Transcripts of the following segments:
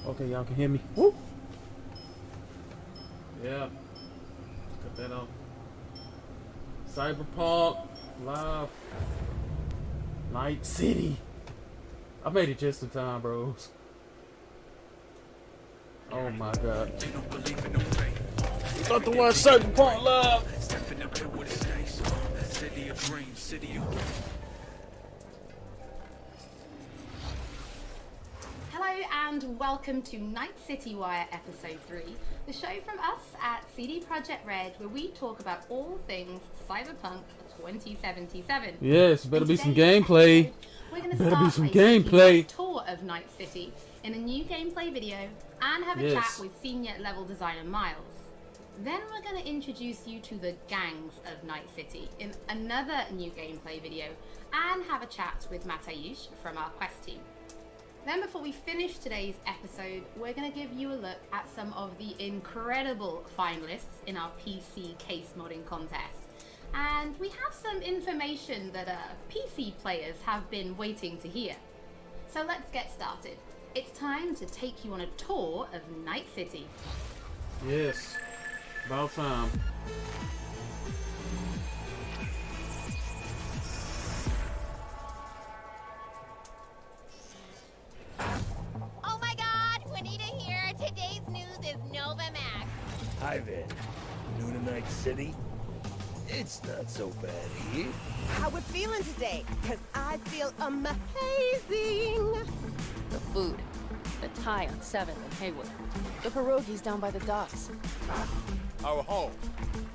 Okay, y'all can hear me. Woo! Yeah. Cut that off. Cyberpunk live. Night City. I made it just in time, bros. Oh my god. About to watch Cyberpunk live. Hello and welcome to Night City Wire Episode 3, the show from us at CD Projekt Red, where we talk about all things Cyberpunk 2077. Yes, better be some gameplay. We're going to Better be start some by taking gameplay. a tour of Night City in a new gameplay video and have a chat with senior level designer Miles. Then we're going to introduce you to the gangs of Night City in another new gameplay video and have a chat with Matayush from our quest team. Then before we finish today's episode, we're going to give you a look at some of the incredible finalists in our PC case modding contest. And we have some information that PC players have been waiting to hear. So let's get started. It's time to take you on a tour of Night City. Yes, about time. Oh my god, Juanita here. Today's news is Nova Max. Hi there. New to Night City? It's not so bad here. How we feeling today? Cause I feel amazing. The food. The Thai on 7th and Haywood. The pierogies down by the docks. Our home,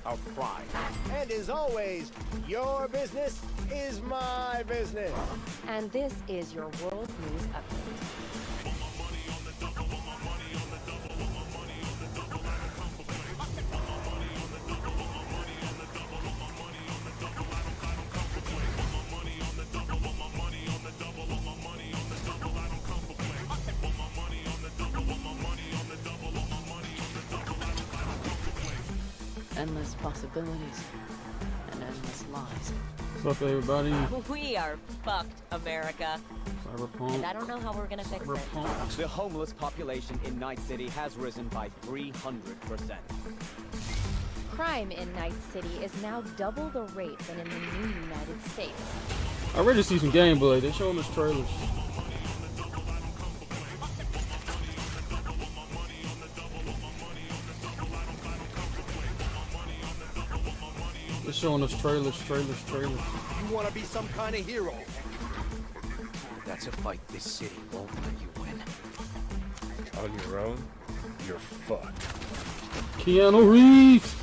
our pride. And as always, your business is my business. And this is your World News Update. Endless possibilities and endless lies. What's up, everybody? We are fucked, America. Cyberpunk. And I don't know how we're gonna fix it. Cyberpunk. The homeless population in Night City has risen by 300%. Crime in Night City is now double the rate than in the new United States. I ready to see some gameplay. They're showing us trailers. They're showing us trailers. You want to be some kind of hero. That's a fight this city won't let you win. On your own, you're fucked. Keanu Reeves.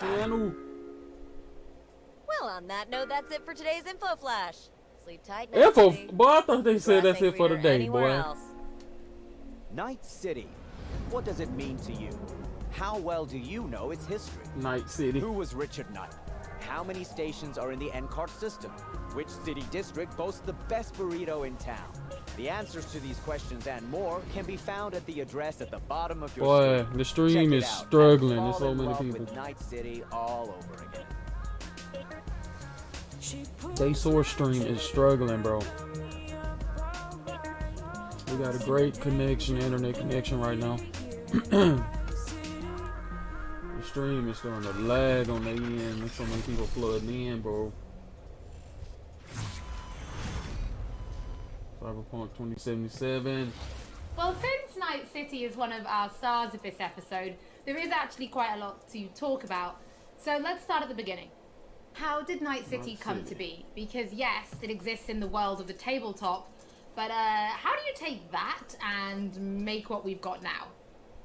Keanu. Well, on that note, that's it for today's info flash. Sleep tight, Night Info. City. Boy, I thought they said that's Grass it for the ain't day, greener anywhere boy. else. Night City. What does it mean to you? How well do you know its history? Night City. Who was Richard Knight? How many stations are in the NCART system? Which city district boasts the best burrito in town? The answers to these questions and more can be found at the address at the bottom of your Boy, screen. the stream Check it is out and struggling. fall There's so in many love people. with Night City all over again. Day Source stream is struggling, bro. We got a great connection, internet connection right now. The stream is starting to lag on the end. There's so many people flooding in, bro. Cyberpunk 2077. Well, since Night City is one of our stars of this episode, there is actually quite a lot to talk about. So let's start at the beginning. How did Night City come to be? Because yes, it exists in the world of the tabletop, but how do you take that and make what we've got now?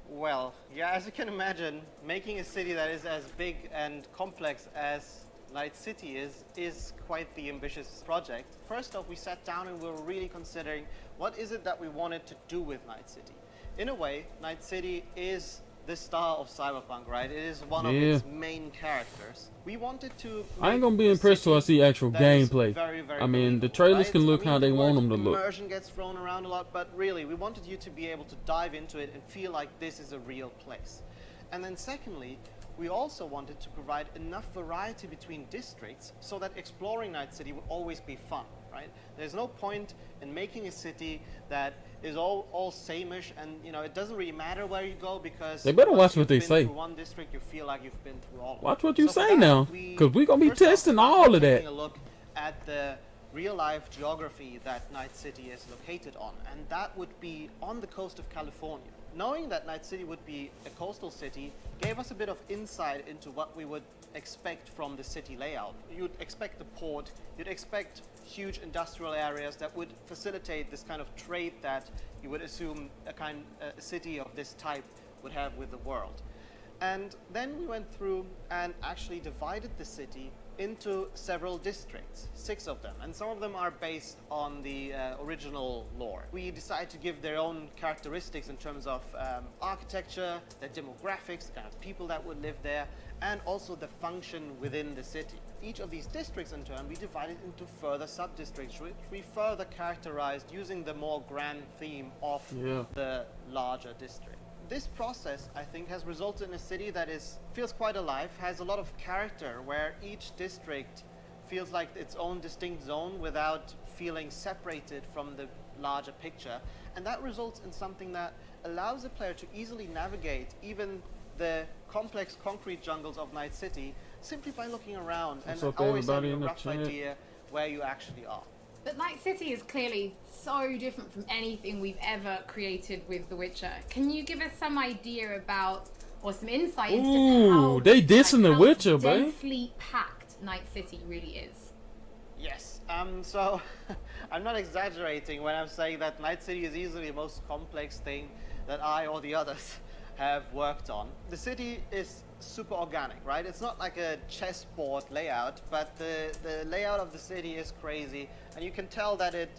Well, yeah, as you can imagine, making a city that is as big and complex as Night City is quite the ambitious project. First off, we sat down and we were really considering what is it that we wanted to do with Night City. In a way, Night City is the star of Cyberpunk, right? It is one of its main characters. We wanted to. I ain't gonna be impressed till I see actual gameplay. I mean, the trailers can look how they want them to look. Immersion gets thrown around a lot, but really, we wanted you to be able to dive into it and feel like this is a real place. And then secondly, we also wanted to provide enough variety between districts so that exploring Night City would always be fun, right? There's no point in making a city that is all sameish, and you know it doesn't really matter where you go because They better once watch what you've they been say. through one district, you feel like you've been through all. Watch what you So for say that, now, because we're gonna be first off testing start all of taking that. a look at the real-life geography that Night City is located on, and that would be on the coast of California. Knowing that Night City would be a coastal city gave us a bit of insight into what we would expect from the city layout. You'd expect the port, you'd expect huge industrial areas that would facilitate this kind of trade that you would assume a city of this type would have with the world. And then we went through and actually divided the city into several districts, 6 of them, and some of them are based on the original lore. We decided to give their own characteristics in terms of architecture, their demographics, the kind of people that would live there, and also the function within the city. Each of these districts in turn we divided into further sub-districts, which we further characterized using the more grand theme of the larger district. This process, I think, has resulted in a city that feels quite alive, has a lot of character, where each district feels like its own distinct zone without feeling separated from the larger picture. And that results in something that allows the player to easily navigate even the complex concrete jungles of Night City simply by looking around and always having a rough idea where you actually are. But Night City is clearly so different from anything we've ever created with The Witcher. Can you give us some idea about, or some insight into just how they dissing The Witcher, babe. densely packed Night City really is? Yes. So I'm not exaggerating when I'm saying that Night City is easily the most complex thing that I or the others have worked on. The city is super organic, right? It's not like a chessboard layout, but the layout of the city is crazy, and you can tell that it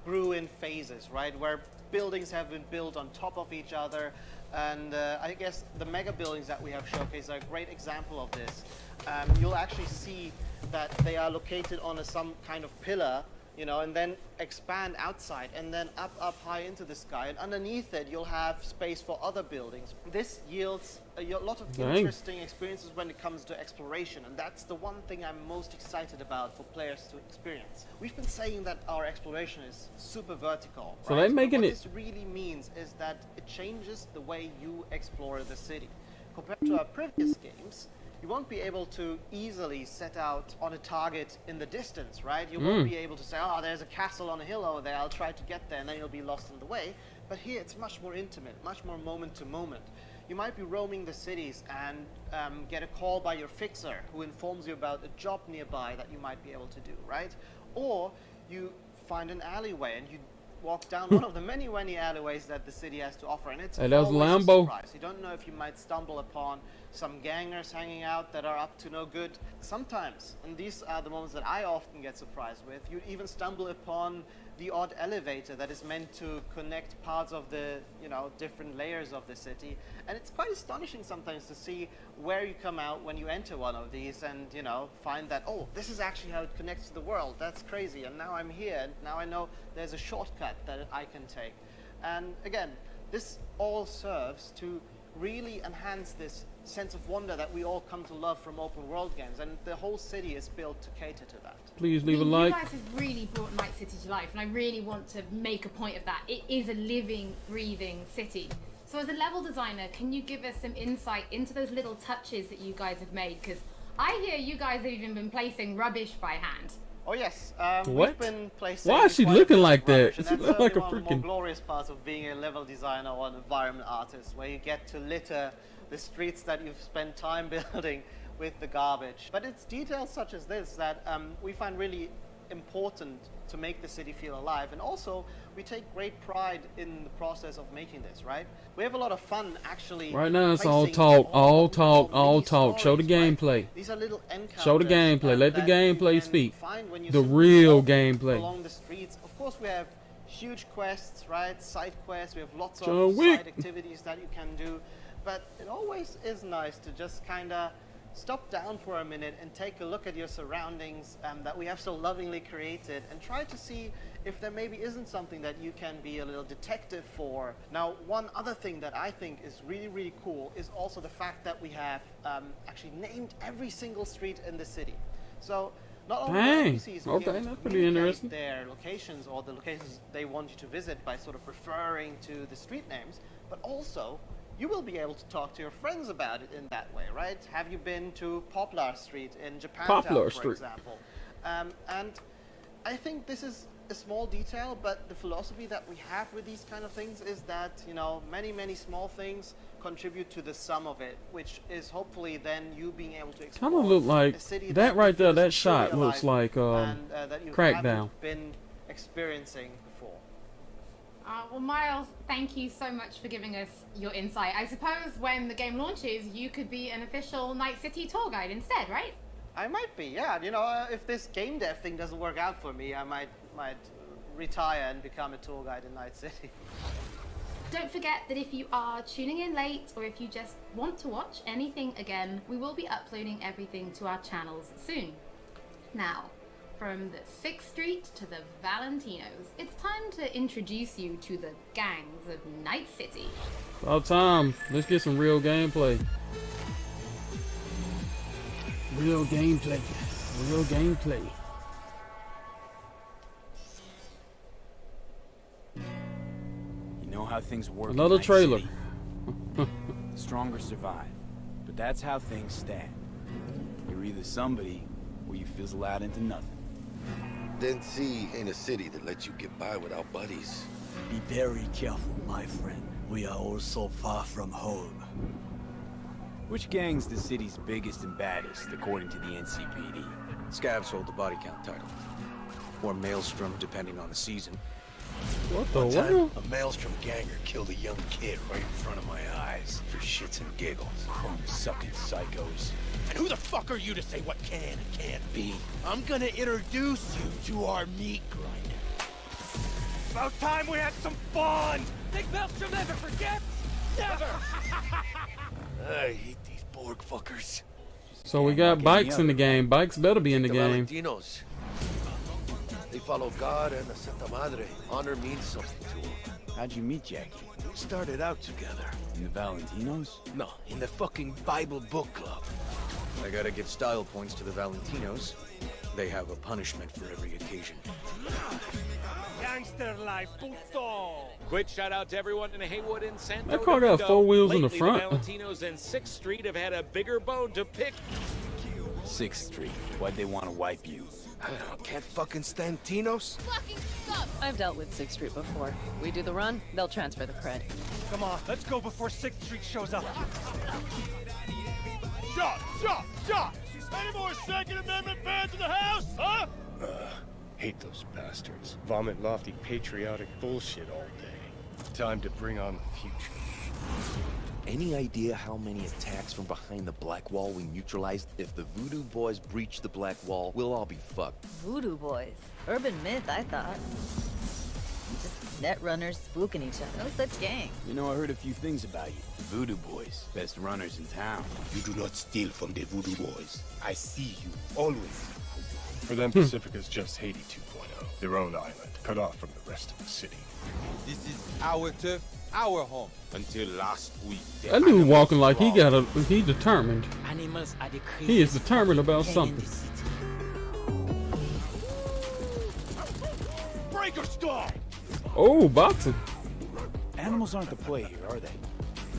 grew in phases, right? Where buildings have been built on top of each other, and I guess the mega buildings that we have showcased are a great example of this. You'll actually see that they are located on some kind of pillar, you know, and then expand outside and then up high into the sky, and underneath it you'll have space for other buildings. This yields a lot of interesting experiences when it comes to exploration, and that's the one thing I'm most excited about for players to experience. We've been saying that our exploration is super vertical, so right? they're making what it. This really means is that it changes the way you explore the city. Compared to our previous games, you won't be able to easily set out on a target in the distance, right? You won't be able to say, oh, there's a castle on a hill over there, I'll try to get there, and then you'll be lost in the way. But here it's much more intimate, much more moment to moment. You might be roaming the cities and get a call by your fixer who informs you about a job nearby that you might be able to do, right? Or you find an alleyway and you walk down one of the many alleyways that the city has to offer, and it's always a surprise. You don't know if you might stumble upon some gangers hanging out that are up to no good. Sometimes, and these are the moments that I often get surprised with, you even stumble upon the odd elevator that is meant to connect parts of the, you know, different layers of the city. And it's quite astonishing sometimes to see where you come out when you enter one of these and, you know, find that, oh, this is actually how it connects to the world. That's crazy. And now I'm here, and now I know there's a shortcut that I can take. And again, this all serves to really enhance this sense of wonder that we all come to love from open world games, and the whole city is built to cater to that. Please leave a like. You guys have really brought Night City to life, and I really want to make a point of that. It is a living, breathing city. So as a level designer, can you give us some insight into those little touches that you guys have made? Because I hear you guys have even been placing rubbish by hand. Oh yes, what? We've been placing. Why is she looking like that? She looks like a one of the more freaking. glorious parts of being a level designer or an environment artist, where you get to litter the streets that you've spent time building with the garbage. But it's details such as this that we find really important to make the city feel alive, and also we take great pride in the process of making this, right? We have a lot of fun actually. Right now it's all placing talk, all mini talk. Show the stories, right? gameplay. These are little encounters. Show the gameplay. Let the that you gameplay can speak. find when you The simply real walk gameplay. along the streets. Of course, we have huge quests, right? Side quests. We have lots John of Wick. side activities that you can do. But it always is nice to just kind of stop down for a minute and take a look at your surroundings that we have so lovingly created, and try to see if there maybe isn't something that you can be a little detective for. Now, one other thing that I think is really, really cool is also the fact that we have actually named every single street in the city. So Not only Dang. will NPCs will be Okay, able to that's pretty communicate interesting. their locations or the locations they want you to visit by sort of referring to the street names, but also you will be able to talk to your friends about it in that way, right? Have you been to Poplar Street in Japantown, Poplar for Street. example? And I think this is a small detail, but the philosophy that we have with these kind of things is that, you know, many, many small things contribute to the sum of it, which is hopefully then you being able to explore Kind of look like a city that right there. feels That shot truly looks alive like and, that you Crackdown. haven't been experiencing before. Well, Miles, thank you so much for giving us your insight. I suppose when the game launches, you could be an official Night City tour guide instead, right? I might be, yeah. You know, if this game dev thing doesn't work out for me, I might retire and become a tour guide in Night City. Don't forget that if you are tuning in late or if you just want to watch anything again, we will be uploading everything to our channels soon. Now, from the 6th Street to the Valentinos, it's time to introduce you to the gangs of Night City. About time. Let's get some real gameplay. Real gameplay. Real gameplay. You know how things work. Another in Night trailer. City. The stronger survive. But that's how things stand. You're either somebody or you fizzle out into nothing. Den C ain't a city that lets you get by without buddies. Be very careful, my friend. We are all so far from home. Which gang's the city's biggest and baddest, according to the NCPD? Scavs hold the body count title. Or Maelstrom, depending on the season. What the One time, world? a Maelstrom ganger killed a young kid right in front of my eyes for shits and giggles. Chrome-sucking psychos. And who the fuck are you to say what can and can't be? I'm gonna introduce you to our meat grinder. About time we had some fun! Think Maelstrom never forgets? Never! I hate these Borg fuckers. So we got bikes in the game. Bikes better be in the The game. Valentinos. They follow God and the Santa Madre. Honor means something to them. How'd you meet Jackie? We started out together. In the Valentinos? No, in the fucking Bible book club. I gotta give style points to the Valentinos. They have a punishment for every occasion. Gangster life, puto! Quick shout out to everyone in Haywood and Santo That car got Domingo. 4 wheels in the Lately, front. The Valentinos and 6th Street have had a bigger bone to pick. 6th Street. Why'd they want to wipe you? I can't fucking stand Tinos. Fucking sucks. I've dealt with 6th Street before. We do the run, they'll transfer the cred. Come on, let's go before 6th Street shows up. Shot! Shot! Shot! Any more Second Amendment fans in the house, huh? Hate those bastards. Vomit lofty patriotic bullshit all day. Time to bring on the future. Any idea how many attacks from behind the Black Wall we neutralized? If the Voodoo Boys breach the Black Wall, we'll all be fucked. Voodoo boys. Urban myth, I thought. Just net runners spooking each other. No such gang. You know, I heard a few things about you. The Voodoo Boys, best runners in town. You do not steal from the Voodoo Boys. I see you, always. For them, Pacifica's just Haiti 2.0. Their own island, cut off from the rest of the city. This is our turf, our home. Until last week. That dude walking like he determined. Animals are the He is determined about something. Breaker stall! Oh, boxing. Animals aren't the play here, are they?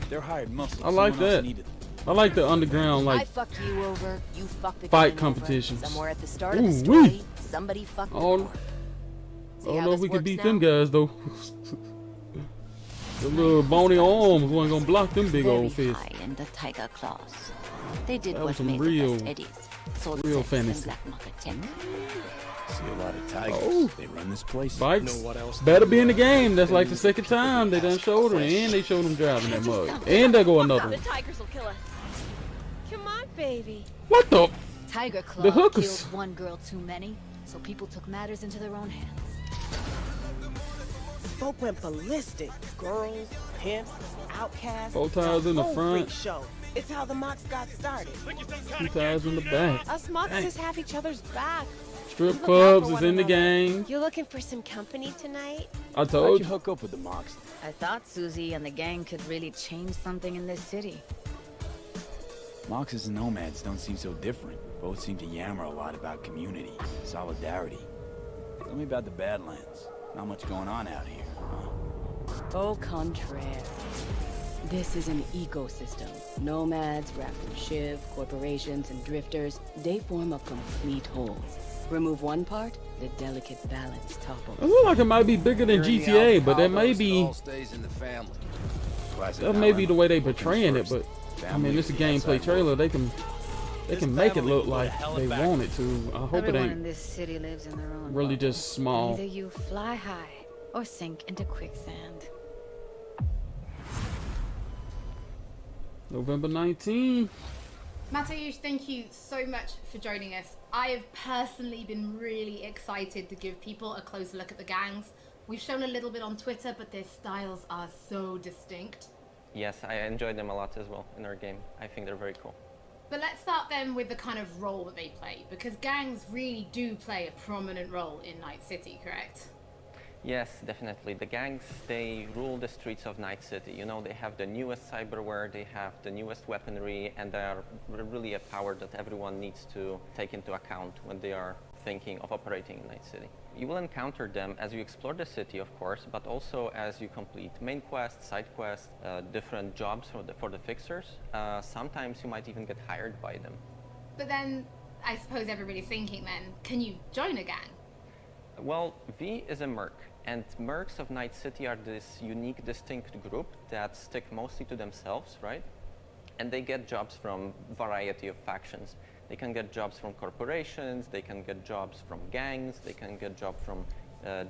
They're hired muscle. I like Someone else that. needed them. I like the underground, I like, fucked you over, you fucked the fight gang over. competitions. Somewhere at the start of the Ooh-wee. story, somebody fucked the Oh, board. I See don't how know if this we could works beat now? them guys, though. The little bony arms wasn't gonna block them big old Very fists. high in the tiger claws. They did That what was some made real- the best eddies. Sold real sex and fantasy. black market tech. See a lot of tigers. Oh. They run this place. Bikes better be in the game. That's like the second time they done showed her, and they showed them driving that mug. And there go another The one. tigers will kill us. Come on, baby. What the? Tiger Claw The hookers. killed one girl too many, so people took matters into their own hands. Folk went ballistic. Girls, pimps, outcasts. Four tires in the whole front. freak show. It's how the Mox got started. 2 tires in the back. Us Mox Dang. just have each other's back. Strip Look out clubs for is one in the another. game. You looking for some company tonight? I How'd told you you. hook up with the Mox? I thought Susie and the gang could really change something in this city. Moxes and nomads don't seem so different. Both seem to yammer a lot about community, solidarity. Tell me about the Badlands. Not much going on out here, huh? Au contraire. This is an ecosystem. Nomads, wrapped in shiv, corporations, and drifters, they form a complete whole. Remove one part, the delicate balance topples. It looks like it might be bigger than GTA, but that may be... stays in the family. That may be the way they portraying it, but I mean, this is a gameplay trailer. They can make it look like they want it to. I hope it Everyone in ain't this city lives in their own really bubble. just small. Either you fly high or sink into quicksand. November 19. Mateusz, thank you so much for joining us. I have personally been really excited to give people a closer look at the gangs. We've shown a little bit on Twitter, but their styles are so distinct. Yes, I enjoyed them a lot as well in our game. I think they're very cool. But let's start then with the kind of role that they play, because gangs really do play a prominent role in Night City, correct? Yes, definitely. The gangs, they rule the streets of Night City. You know, they have the newest cyberware, they have the newest weaponry, and they are really a power that everyone needs to take into account when they are thinking of operating in Night City. You will encounter them as you explore the city, of course, but also as you complete main quests, side quests, different jobs for the fixers. Sometimes you might even get hired by them. But then, I suppose everybody's thinking then, can you join a gang? Well, V is a merc, and mercs of Night City are this unique, distinct group that stick mostly to themselves, right? And they get jobs from a variety of factions. They can get jobs from corporations, they can get jobs from gangs, they can get jobs from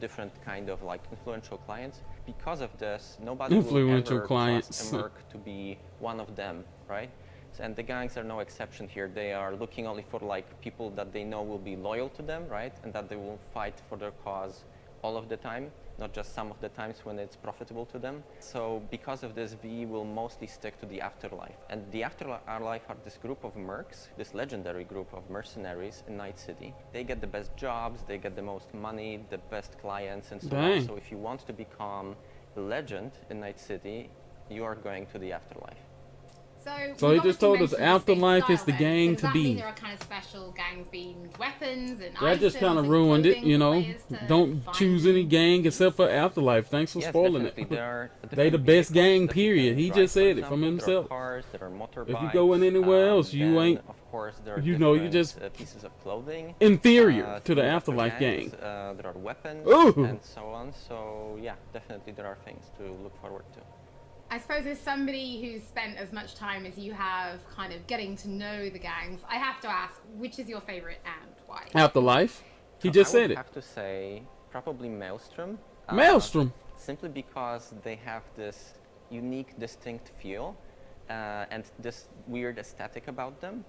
different kind of like influential clients. Because of this, nobody will ever trust a merc to be one of them, right? And the gangs are no exception here. They are looking only for like people that they know will be loyal to them, right? And that they will fight for their cause all of the time, not just some of the times when it's profitable to them. So because of this, V will mostly stick to the Afterlife. And the Afterlife are this group of mercs, this legendary group of mercenaries in Night City. They get the best jobs, they get the most money, the best clients, and so on. So if you want to become a legend in Night City, you are going to the Afterlife. So he just told us Afterlife is the gang to be. There are kind of special gang-themed weapons and That just kind of ruined it, you know. Don't choose any gang except for Afterlife. Thanks for spoiling it. They the best gang, period. He just said it from himself. If you go in anywhere else, you ain't, you know, you just pieces of clothing, inferior to the Afterlife gang. There are weapons and so on. So yeah, definitely there are things to look forward to. I suppose as somebody who's spent as much time as you have kind of getting to know the gangs, I have to ask, which is your favorite and why? Afterlife. He just said it. I have to say probably Maelstrom. Maelstrom. Simply because they have this unique, distinct feel and this weird aesthetic about them.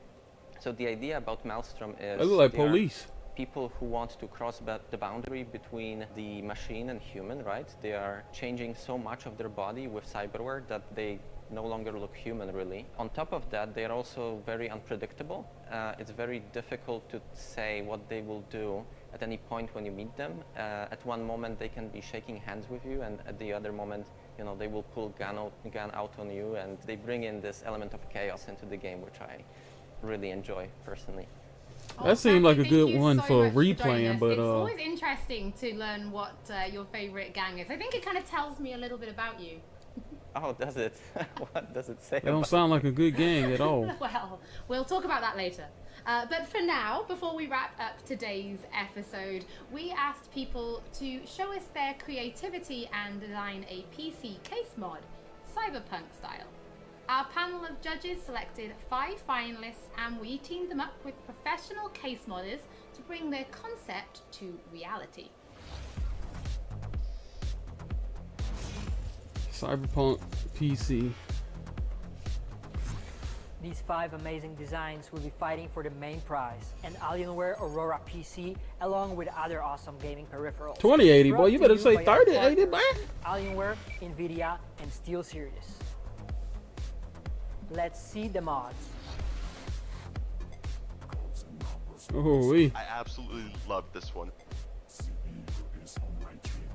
So the idea about Maelstrom is they look like police. People who want to cross the boundary between the machine and human, right? They are changing so much of their body with cyberware that they no longer look human, really. On top of that, they are also very unpredictable. It's very difficult to say what they will do at any point when you meet them. At one moment, they can be shaking hands with you, and at the other moment, you know, they will pull gun out on you, and they bring in this element of chaos into the game, which I really enjoy personally. That seemed like a good one for replaying, but it's always interesting to learn what your favorite gang is. I think it kind of tells me a little bit about you. Oh, does it? What does it say? They don't sound like a good gang at all. Well, we'll talk about that later. But for now, before we wrap up today's episode, we asked people to show us their creativity and design a PC case mod, cyberpunk style. Our panel of judges selected 5 finalists, and we teamed them up with professional case modders to bring their concept to reality. Cyberpunk PC. These 5 amazing designs will be fighting for the main prize, an Alienware Aurora PC, along with other awesome gaming peripherals. 2080, boy, you better say 3080, boy. Alienware, Nvidia, and SteelSeries. Let's see the mods. I absolutely love this one.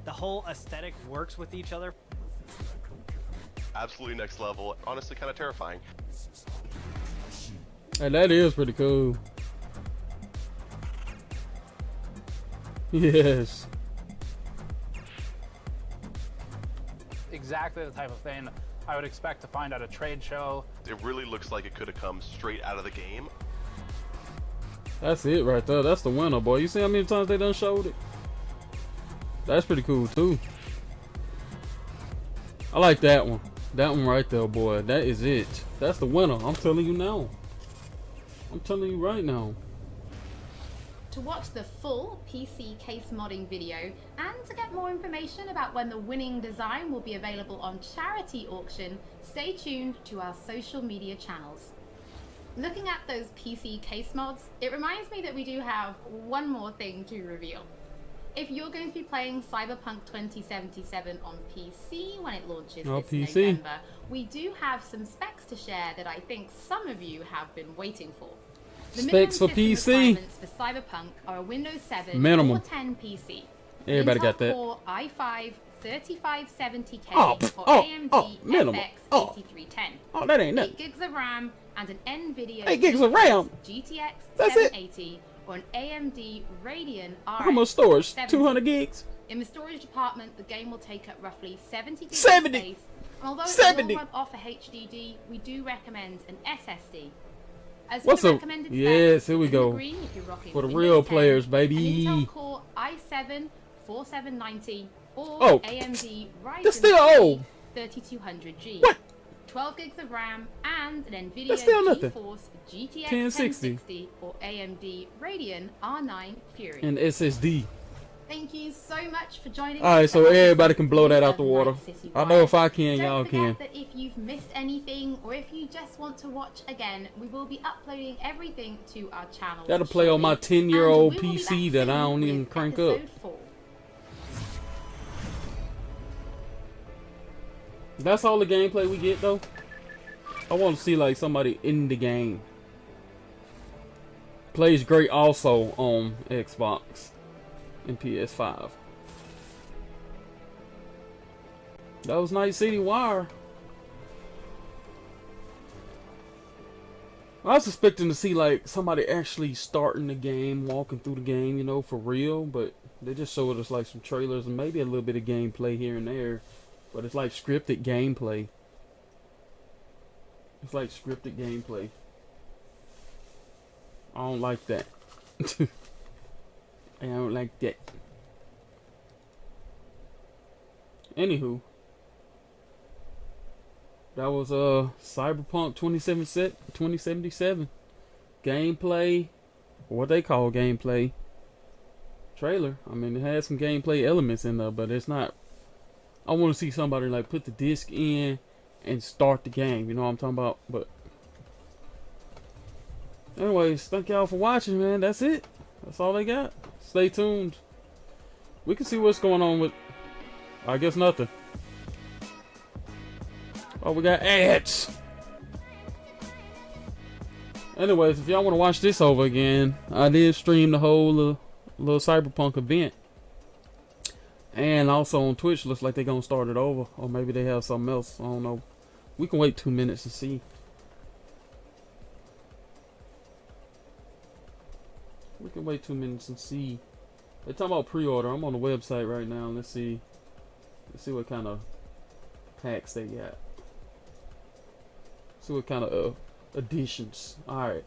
The whole aesthetic works with each other. Absolutely next level. Honestly, kind of terrifying. Hey, that is pretty cool. Yes. Exactly the type of thing I would expect to find at a trade show. It really looks like it could have come straight out of the game. That's it right there. That's the winner, boy. You see how many times they done showed it? That's pretty cool too. I like that one. That one right there, boy. That is it. That's the winner. I'm telling you now. I'm telling you right now. To watch the full PC case modding video and to get more information about when the winning design will be available on charity auction, stay tuned to our social media channels. Looking at those PC case mods, it reminds me that we do have one more thing to reveal. If you're going to be playing Cyberpunk 2077 on PC when it launches this November, we do have some specs to share that I think some of you have been waiting for. The Specs for PC. Requirements for Cyberpunk are a Windows 7 minimum. or 10 PC. Everybody Intel got that. Core i5 3570K or oh, AMD minimum. FX 8310. Oh, that ain't nothing. 8 gigs of RAM and an NVIDIA 8 gigs of RAM. GTX That's it. 780 or an AMD Radeon RX How much storage? 70. 200 gigs. In the storage department, the game will take up roughly 70 gigs 70. of space. And although 70. it will run off a HDD, we do recommend an SSD. As What's for the up? recommended Yes, specs, here we in the go. green, if you're rocking For the Windows real 10, players, an baby. Intel Core i7 4790 or Oh, AMD Ryzen that's still old. 3200G. What? 12 gigs of RAM and an NVIDIA That's still nothing. GeForce GTX 1060. 1060 or AMD Radeon R9 Fury. And SSD. Thank you so much for joining Alright, us. so everybody can blow that out the water. I know if I can, Don't y'all can. forget that if you've missed anything or if you just want to watch again, we will be uploading everything to our channel. That'll play on my 10-year-old And we will be PC back that I soon don't even with crank up. episode 4. That's all the gameplay we get though. I want to see like somebody in the game. Plays great also on Xbox and PS5. That was Night City Wire. I was expecting to see like somebody actually starting the game, walking through the game, you know, for real, but they just showed us like some trailers and maybe a little bit of gameplay here and there. But it's like scripted gameplay. It's like scripted gameplay. I don't like that. I don't like that. Anywho. That was Cyberpunk 2077 gameplay, or what they call gameplay trailer. I mean, it has some gameplay elements in there, but it's not. I want to see somebody like put the disc in and start the game. You know what I'm talking about? But anyways, thank y'all for watching, man. That's it. That's all they got. Stay tuned. We can see what's going on with, I guess, nothing. Oh, we got ads. Anyways, if y'all want to watch this over again, I did stream the whole little Cyberpunk event. And also on Twitch, looks like they're going to start it over. Or maybe they have something else. I don't know. We can wait 2 minutes to see. We can wait 2 minutes and see. They're talking about pre-order. I'm on the website right now. Let's see. Let's see what kind of packs they got. See what kind of additions. Alright.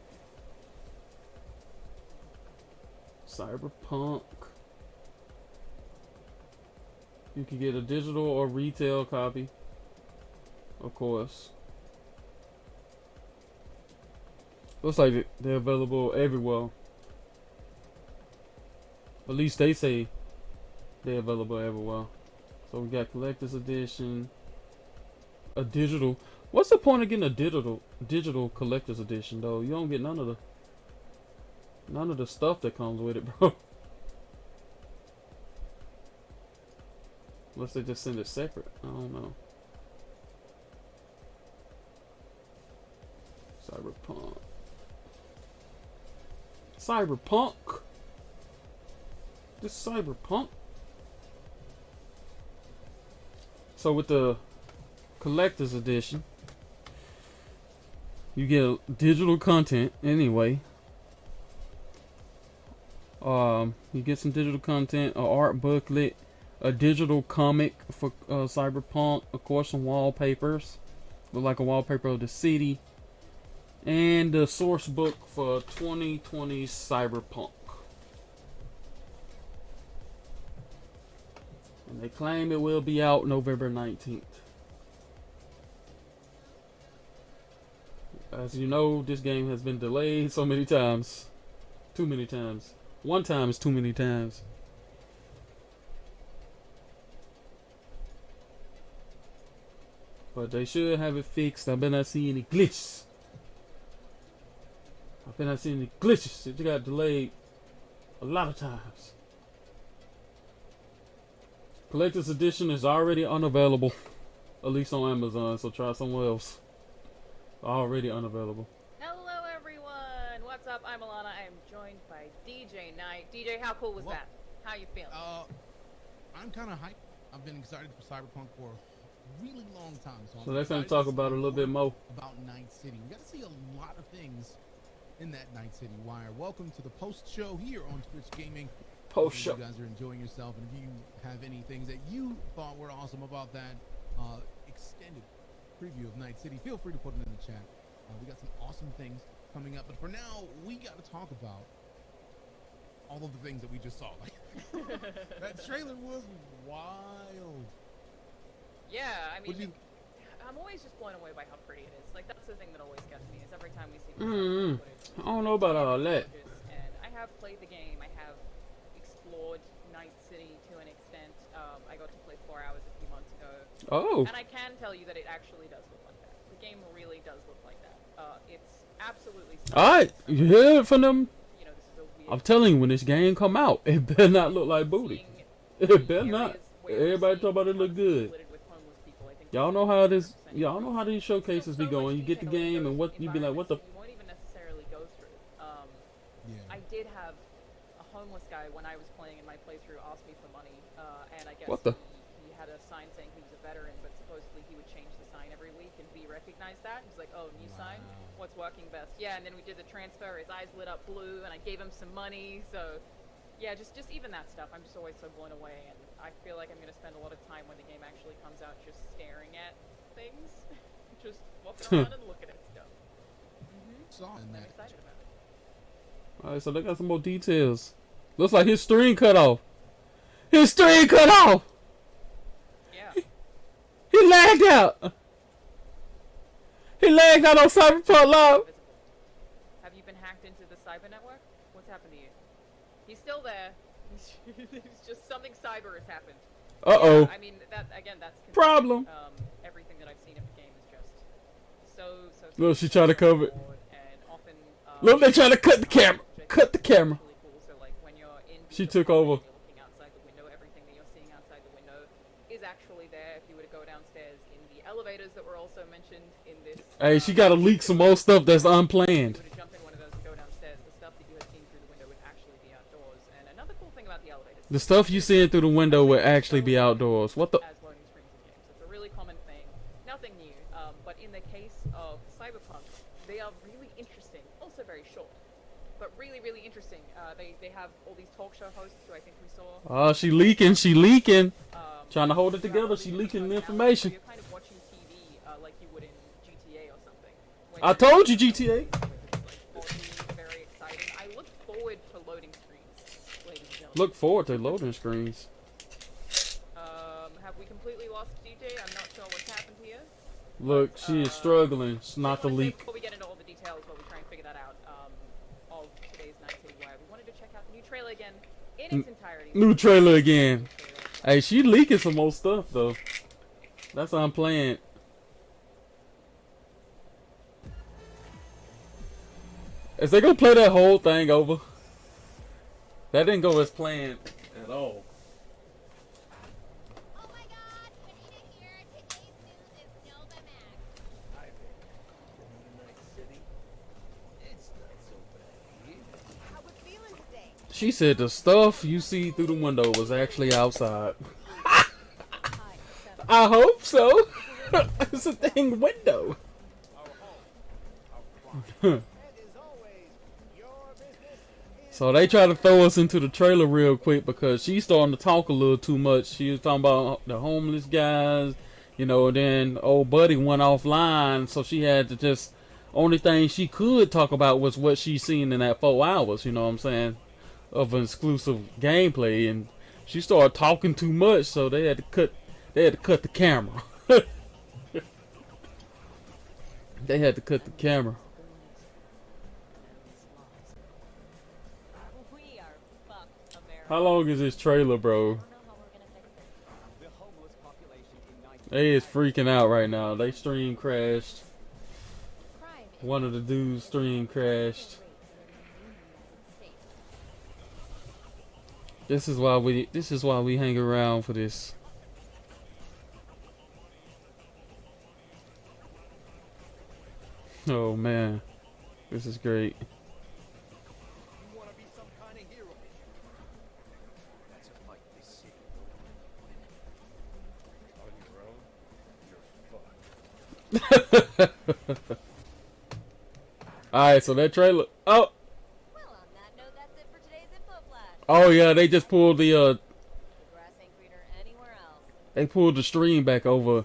Cyberpunk. You can get a digital or retail copy. Of course. Looks like they're available everywhere. At least they say they're available everywhere. So we got collector's edition. A digital. What's the point of getting a digital collector's edition though? You don't get none of the stuff that comes with it, bro. Unless they just send it separate. I don't know. Cyberpunk. Cyberpunk. This Cyberpunk. So with the collector's edition, you get digital content anyway. You get some digital content, an art booklet, a digital comic for Cyberpunk, of course some wallpapers, look like a wallpaper of the city, and the source book for 2020 Cyberpunk. And they claim it will be out November 19th. As you know, this game has been delayed so many times. Too many times. One time is too many times. But they should have it fixed. I better not see any glitches. It got delayed a lot of times. Collector's edition is already unavailable. At least on Amazon, so try somewhere else. Already unavailable. Hello everyone! What's up? I'm Alana. I am joined by DJ Knight. DJ, how cool was that? How you feeling? I'm kind of hyped. I've been excited for Cyberpunk for a really long time. So let's talk about it a little bit more. About Night City. We got to see a lot of things in that Night City wire. Welcome to the post show here on Twitch Gaming. Post show. You guys are enjoying yourself, and if you have any things that you thought were awesome about that extended preview of Night City, feel free to put it in the chat. We got some awesome things coming up, but for now, we got to talk about all of the things that we just saw. That trailer was wild. Yeah, I mean, I'm always just blown away by how pretty it is. Like, that's the thing that always gets me, is every time we see footage, I don't know about all that. and I have played the game. I have explored Night City to an extent. I got to play 4 hours a few months ago. Oh. And I can tell you that it actually does look like that. The game really does look like that. It's absolutely Alright, you hear it from them? You know, this is a weird I'm telling you, when this game come out, it better not look like booty. It better not. Everybody talk about it look good. Y'all know how this. Y'all know how these showcases be going. You get the game and what you be like, what the. You won't even necessarily go through. I did have a homeless guy when I was playing in my playthrough ask me for money, and I guess What the? he had a sign saying he was a veteran, but supposedly he would change the sign every week, and V recognized that. He's like, "Oh, new sign. What's working best?" Yeah, and then we did the transfer. His eyes lit up blue, and I gave him some money. So, yeah, just even that stuff. I'm just always so blown away, and I feel like I'm gonna spend a lot of time when the game actually comes out just staring at things, just walking around and looking at stuff. I'm excited about it. Alright, so they got some more details. Looks like his string cut off. His string cut off! Yeah. He lagged out! He lagged out on Cyberpunk Live! Have you been hacked into the cyber network? What's happened to you? He's still there. It's just something cyber has happened. Uh-oh. Yeah, I mean, that again, that's problem. Everything that I've seen of the game is just so Look, she trying to cover it. and often, Look, they trying to cut the camera. Cut the camera. really cool. So like when you're in She took over. you're looking outside the window, everything that you're seeing outside the window is actually there. If you were to go downstairs in the elevators that were also mentioned in this. Hey, she gotta leak some more stuff that's unplanned. If you were to jump in one of those and go downstairs, the stuff that you had seen through the window would actually be outdoors. And another cool thing about the elevators. The stuff you seeing through the window will actually be outdoors. What the? As loading screens in games. It's a really common thing. Nothing new. But in the case of Cyberpunk, they are really interesting. Also very short. But really, really interesting. They have all these talk show hosts who I think we saw. Oh, she leaking. She leaking. Trying to hold it together. She leaking the information. You're kind of watching TV like you would in GTA or something. I told you GTA. Very exciting. I look forward to loading screens, ladies and gentlemen. Look forward to loading screens. Have we completely lost DJ? I'm not sure what's happened here. Look, she is struggling not to leak. Before we get into all the details, while we try and figure that out, of today's Night City Wire, we wanted to check out the new trailer again in its entirety. New trailer again. Hey, she leaking some more stuff though. That's unplanned. Is they gonna play that whole thing over? That didn't go as planned at all. She said the stuff you see through the window was actually outside. I hope so. It's a dang window. So they try to throw us into the trailer real quick because she's starting to talk a little too much. She was talking about the homeless guys, you know, and then old buddy went offline, so she had to just, only thing she could talk about was what she seen in that 4 hours, you know what I'm saying, of an exclusive gameplay, and she started talking too much, so they had to cut the camera. They had to cut the camera. How long is this trailer, bro? They is freaking out right now. They stream crashed. One of the dudes stream crashed. This is why we hang around for this. Oh man. This is great. Alright, so that trailer. Oh! Oh yeah, they just pulled the they pulled the stream back over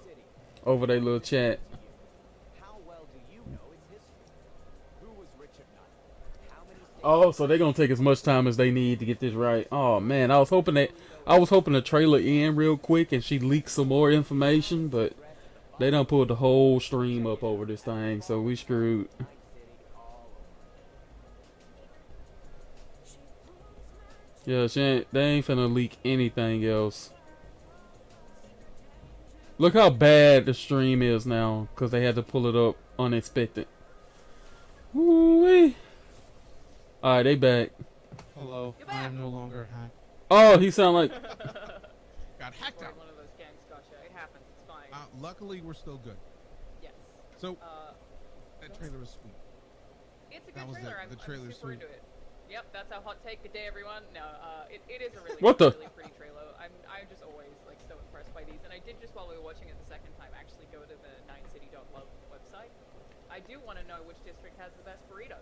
their little chat. Oh, so they're gonna take as much time as they need to get this right. Oh man, I was hoping the trailer in real quick and she leaked some more information, but they done pulled the whole stream up over this thing, so we screwed. Yeah, they ain't finna leak anything else. Look how bad the stream is now, because they had to pull it up unexpected. Woo-wee. Alright, they back. Hello, I am no longer hacked. Oh, he sound like... Got hacked out. One of those gangs gotcha. It happens. It's fine. Luckily, we're still good. Yes. So, that trailer was sweet. It's a good trailer. I'm super sweet. into it. Yep, that's our hot take. Good day, everyone. No, it is a really, really pretty trailer. I'm just always like so impressed by these, and I did just while we were watching it the second time actually go to the nightcity.love website. I do want to know which district has the best burrito.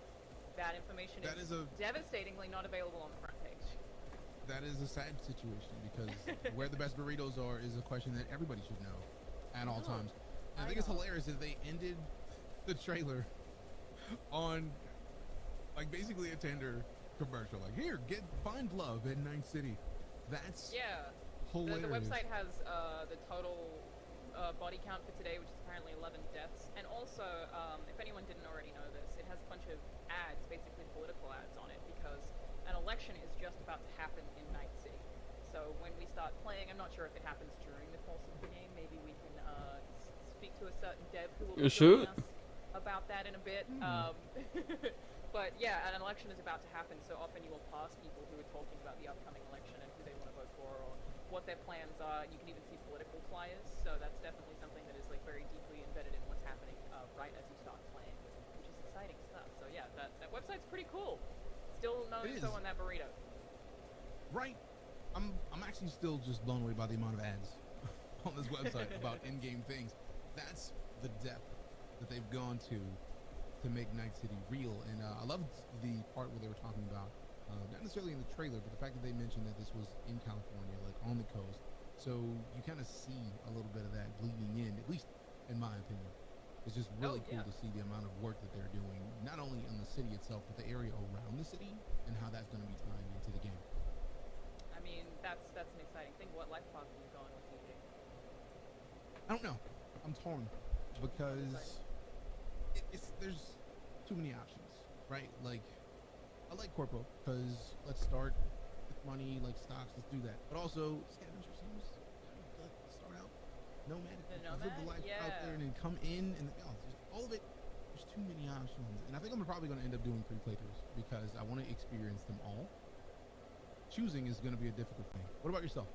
That information is devastatingly not available on the front page. That is a sad situation because where the best burritos are is a question that everybody should know at all times. And I think it's hilarious that they ended the trailer on like basically a Tinder commercial. Like, here, find love in Night City. That's hilarious. The website has the total body count for today, which is apparently 11 deaths. And also, if anyone didn't already know this, it has a bunch of ads, basically political ads on it, because an election is just about to happen in Night City. So when we start playing, I'm not sure if it happens during the course of the game. Maybe we can speak to a certain dev who will be joining us about that in a bit. But yeah, an election is about to happen, so often you will pass people who are talking about the upcoming election and who they want to vote for or what their plans are. You can even see political flyers, so that's definitely something that is like very deeply embedded in what's happening right as you start playing, which is exciting stuff. So yeah, that website's pretty cool. Still no info on that burrito. Right. I'm actually still just blown away by the amount of ads on this website about in-game things. That's the depth that they've gone to make Night City real. And I loved the part where they were talking about, not necessarily in the trailer, but the fact that they mentioned that this was in California, like on the coast. So you kind of see a little bit of that bleeding in, at least in my opinion. It's just really cool to see the amount of work that they're doing, not only in the city itself, but the area around the city and how that's going to be tying into the game. I mean, that's an exciting thing. What life path are you going with DJ? I don't know. I'm torn because there's too many options, right? Like, I like Corpo because let's start with money, like stocks, let's do that. But also, scavenger seems like start out nomad, live the life out there and then come in and all of it. There's too many options, and I think I'm probably going to end up doing 3 playthroughs because I want to experience them all. Choosing is going to be a difficult thing. What about yourself?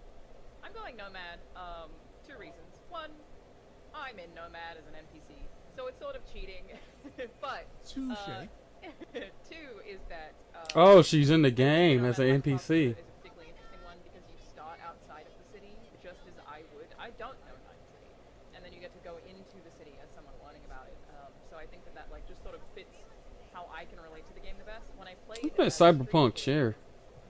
I'm going nomad. 2 reasons. 1, I'm in nomad as an NPC, so it's sort of cheating. But 2 is that oh, she's in the game as an NPC. It's a particularly interesting one because you start outside of the city, just as I would. I don't know Night City, and then you get to go into the city as someone learning about it. So I think that like just sort of fits how I can relate to the game the best. When I played That Cyberpunk share.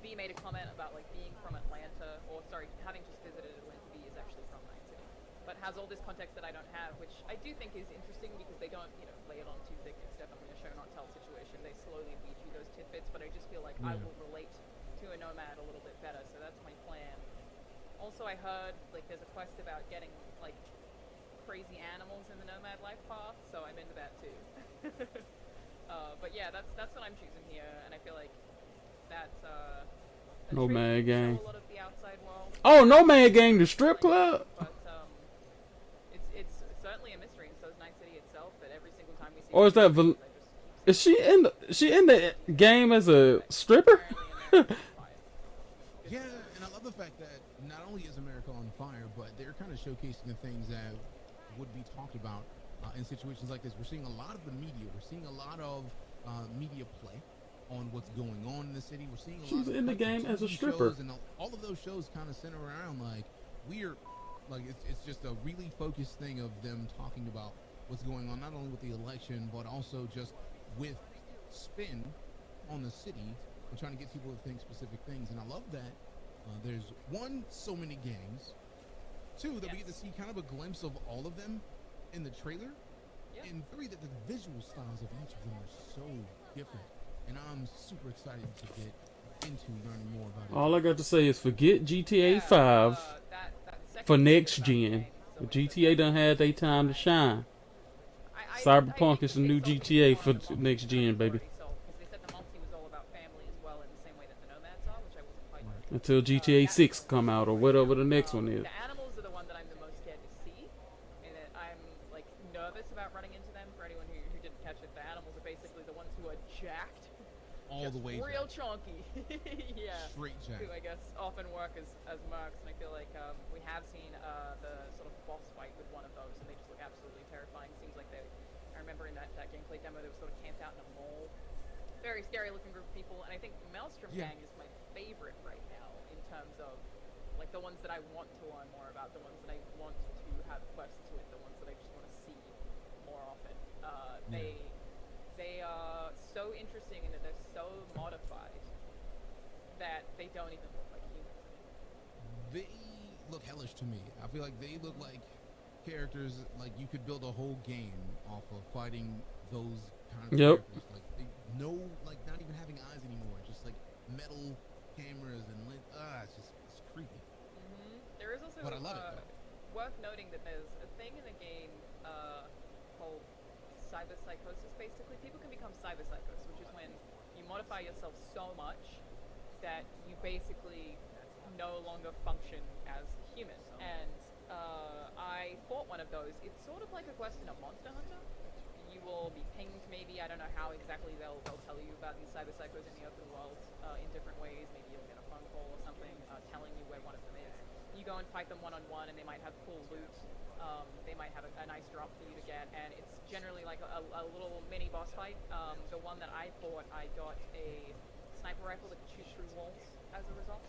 V made a comment about like being from Atlanta, or sorry, having just visited Atlanta. V is actually from Night City, but has all this context that I don't have, which I do think is interesting because they don't, you know, lay it on too thick. It's definitely a show not tell situation. They slowly weave you those tidbits, but I just feel like I will relate to a nomad a little bit better. So that's my plan. Also, I heard like there's a quest about getting like crazy animals in the nomad life path, so I'm into that too. But yeah, that's what I'm choosing here, and I feel like that's Nomad Gang. a lot of the outside world. Oh, Nomad Gang, the strip club. But it's certainly a mystery, and so is Night City itself. That every single time we see. Or is that? Is she in the game as a stripper? Yeah, and I love the fact that not only is America on fire, but they're kind of showcasing the things that would be talked about in situations like this. We're seeing a lot of the media. We're seeing a lot of media play on what's going on in the city. We're seeing a lot She's of in the game as a stripper. and all of those shows kind of center around like it's just a really focused thing of them talking about what's going on, not only with the election, but also just with spin on the city and trying to get people to think specific things. And I love that there's one, so many gangs, two, that we get to see kind of a glimpse of all of them in the trailer, and three, that the visual styles of each of them are so different. And I'm super excited to get into learning more about it. All I got to say is forget GTA 5 for next gen. GTA done had their time to shine. Cyberpunk is the new GTA for next gen, baby. Until GTA 6 come out or whatever the next one is. The animals are the one that I'm the most scared to see, and that I'm like nervous about running into them. For anyone who didn't catch it, the animals are basically the ones who are jacked, all the way real chunky. Yeah, straight jacked. Who I guess often work as mercs, and I feel like we have seen the sort of boss fight with one of those, and they just look absolutely terrifying. Seems like I remember in that gameplay demo, they were sort of camped out in a mall. Very scary looking group of people, and I think Maelstrom Gang is my favorite right now in terms of like the ones that I want to learn more about, the ones that I want to have quests with, the ones that I just want to see more often. They are so interesting in that they're so modified that they don't even look like humans anymore. They look hellish to me. I feel like they look like characters like you could build a whole game off of fighting those kind of characters. Like like not even having eyes anymore, just like metal cameras and it's creepy. There is also but I love it, worth noting that there's a thing in the game called cyberpsychosis. Basically, people can become cyberpsychos, which is when you modify yourself so much that you basically no longer function as human. And I fought one of those. It's sort of like a quest in a Monster Hunter. You will be pinged, maybe. I don't know how exactly they'll tell you about these cyberpsychos in the open world in different ways. Maybe you'll get a phone call or something telling you where one of them is. You go and fight them one-on-one, and they might have cool loot. They might have a nice drop for you to get, and it's generally like a little mini boss fight. The one that I fought, I got a sniper rifle that could shoot through walls as a result.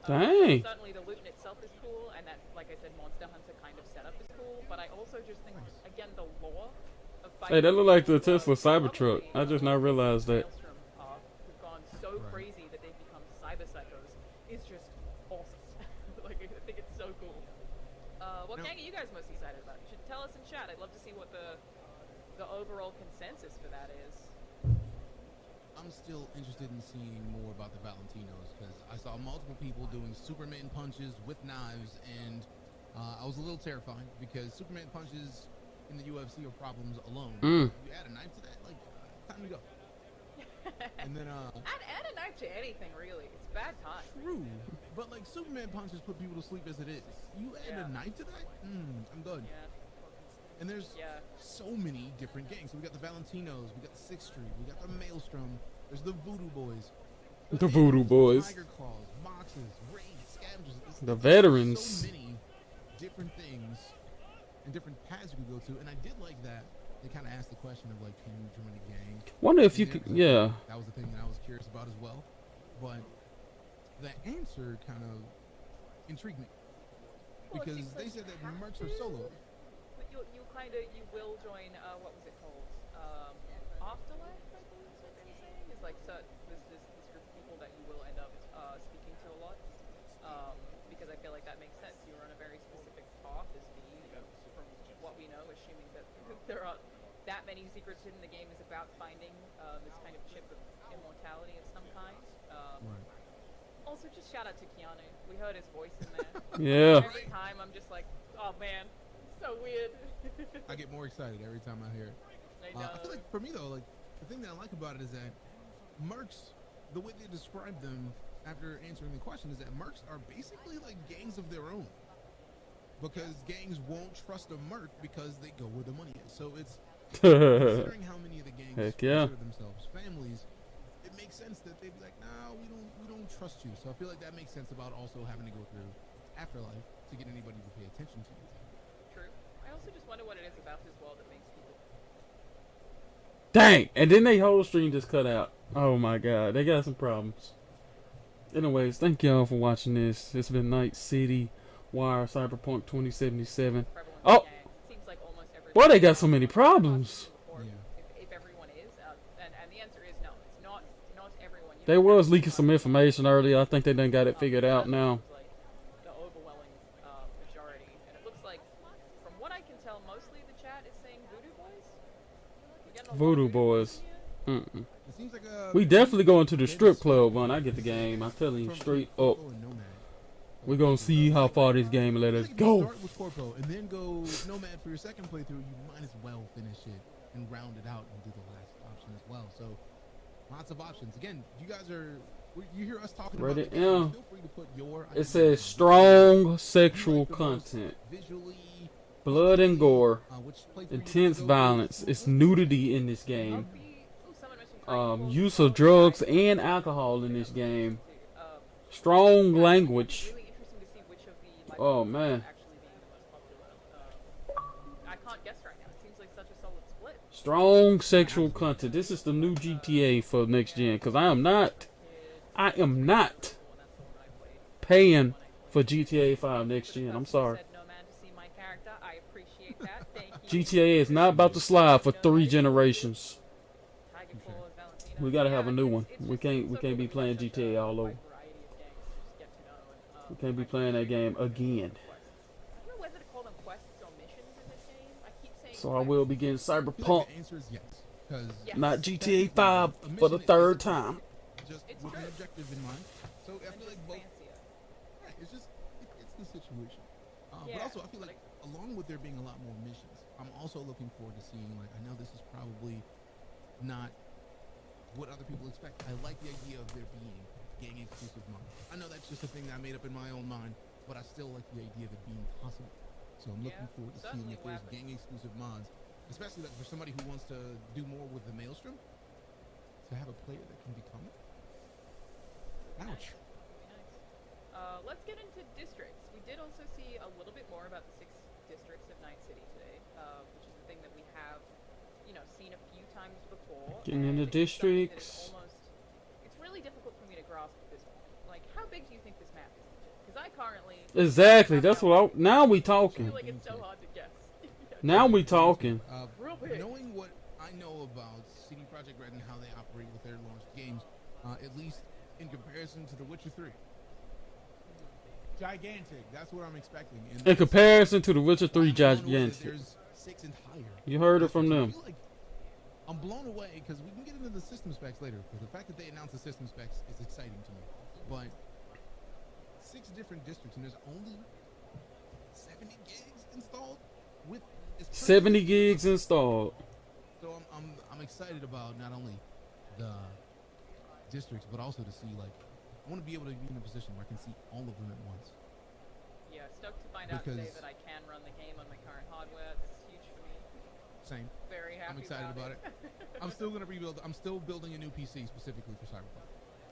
Dang. Certainly the loot in itself is cool, and that, like I said, Monster Hunter kind of setup is cool, but I also just think, again, the lore of fighting... Hey, that look like the Tesla Cybertruck. I just now realized that. Who've gone so crazy that they've become cyberpsychos is just awesome. Like, I think it's so cool. What gang are you guys most excited about? You should tell us in chat. I'd love to see what the overall consensus for that is. I'm still interested in seeing more about the Valentinos because I saw multiple people doing Superman punches with knives, and I was a little terrified because Superman punches in the UFC are problems alone. You add a knife to that, like, time to go. And then add a knife to anything, really. It's bad time. True, but like Superman punches put people to sleep as it is. You add a knife to that, I'm done. Yeah. And there's so many different gangs. So we got the Valentinos, we got the 6th Street, we got the Maelstrom, there's the Voodoo Boys. The Voodoo Boys. Tiger Claws, Moxes, Raids, Scavengers. The veterans. So many different things and different paths you could go to. And I did like that. They kind of asked the question of like, can you join a gang? Wonder if you could, yeah. That was the thing that I was curious about as well. But the answer kind of intrigued me. Because they said that mercs are solo. But you will join, what was it called? Afterlife, I believe? like this group of people that you will end up speaking to a lot, because I feel like that makes sense. You're on a very specific path as V, from what we know, assuming that there aren't that many secrets hidden. The game is about finding this kind of chip of immortality of some kind. Also, just shout out to Keanu. We heard his voice in there. Yeah. Every time I'm just like, oh man, so weird. I get more excited every time I hear it. I feel like for me though, like the thing that I like about it is that mercs, the way they describe them after answering the question is that mercs are basically like gangs of their own. Because gangs won't trust a merc because they go where the money is. So it's considering how many of the gangs consider themselves families, it makes sense that they'd be like, nah, we don't trust you. So I feel like that makes sense about also having to go through Afterlife to get anybody to pay attention to you. True. I also just wonder what it is about this world that makes people. Dang! And then they whole stream just cut out. Oh my god, they got some problems. Anyways, thank y'all for watching this. It's been Night City Wire Cyberpunk 2077. Oh! Boy, they got so many problems. If everyone is, and the answer is no. It's not everyone. They was leaking some information earlier. I think they done got it figured out now. The overwhelming majority, and it looks like, from what I can tell, mostly the chat is saying Voodoo Boys. Voodoo Boys. We definitely going to the strip club when I get the game. I'm telling you straight up. We're gonna see how far this game let us go. Start with Corpo and then go Nomad for your second playthrough. You might as well finish it and round it out and do the last option as well. So lots of options. Again, you guys are. You hear us talking about it. Feel free to put your. It says strong sexual content, blood and gore, intense violence. It's nudity in this game. Use of drugs and alcohol in this game. Strong language. Oh man. I can't guess right now. It seems like such a solid split. Strong sexual content. This is the new GTA for next gen. Cause I am not paying for GTA 5 next gen. I'm sorry. GTA is not about to slide for 3 generations. We gotta have a new one. We can't be playing GTA all over. We can't be playing that game again. So I will be getting Cyberpunk, not GTA 5 for the 3rd time. Just with an objective in mind. So I feel like both. Right, it's just it's the situation. But also I feel like along with there being a lot more missions, I'm also looking forward to seeing, like, I know this is probably not what other people expect. I like the idea of there being gang exclusive mods. I know that's just a thing that I made up in my own mind, but I still like the idea of it being possible. So I'm looking forward to seeing if there's gang exclusive mods, especially like for somebody who wants to do more with the Maelstrom, to have a player that can become it. Ouch. Let's get into districts. We did also see a little bit more about the 6 districts of Night City today, which is a thing that we have, seen a few times before. Getting into districts. It's really difficult for me to grasp at this point. Like, how big do you think this map is? Because I currently... Exactly. That's what now we talking. I feel like it's so hard to guess. Now we talking. Real big. Knowing what I know about CD Projekt Red and how they operate with their launched games, at least in comparison to The Witcher 3. Gigantic. That's what I'm expecting. In comparison to The Witcher 3, gigantic. There's 6 entire. You heard it from them. I'm blown away because we can get into the system specs later. Because the fact that they announced the system specs is exciting to me. But 6 different districts and there's only 70 gigs installed. With 70 gigs installed. So I'm excited about not only the districts but also to see, like, I want to be able to be in a position where I can see all of them at once. Yeah, stoked to find out today that I can run the game on my current hardware. This is huge for me. Same. Very happy. I'm excited about it. I'm still gonna rebuild. I'm still building a new PC specifically for Cyberpunk.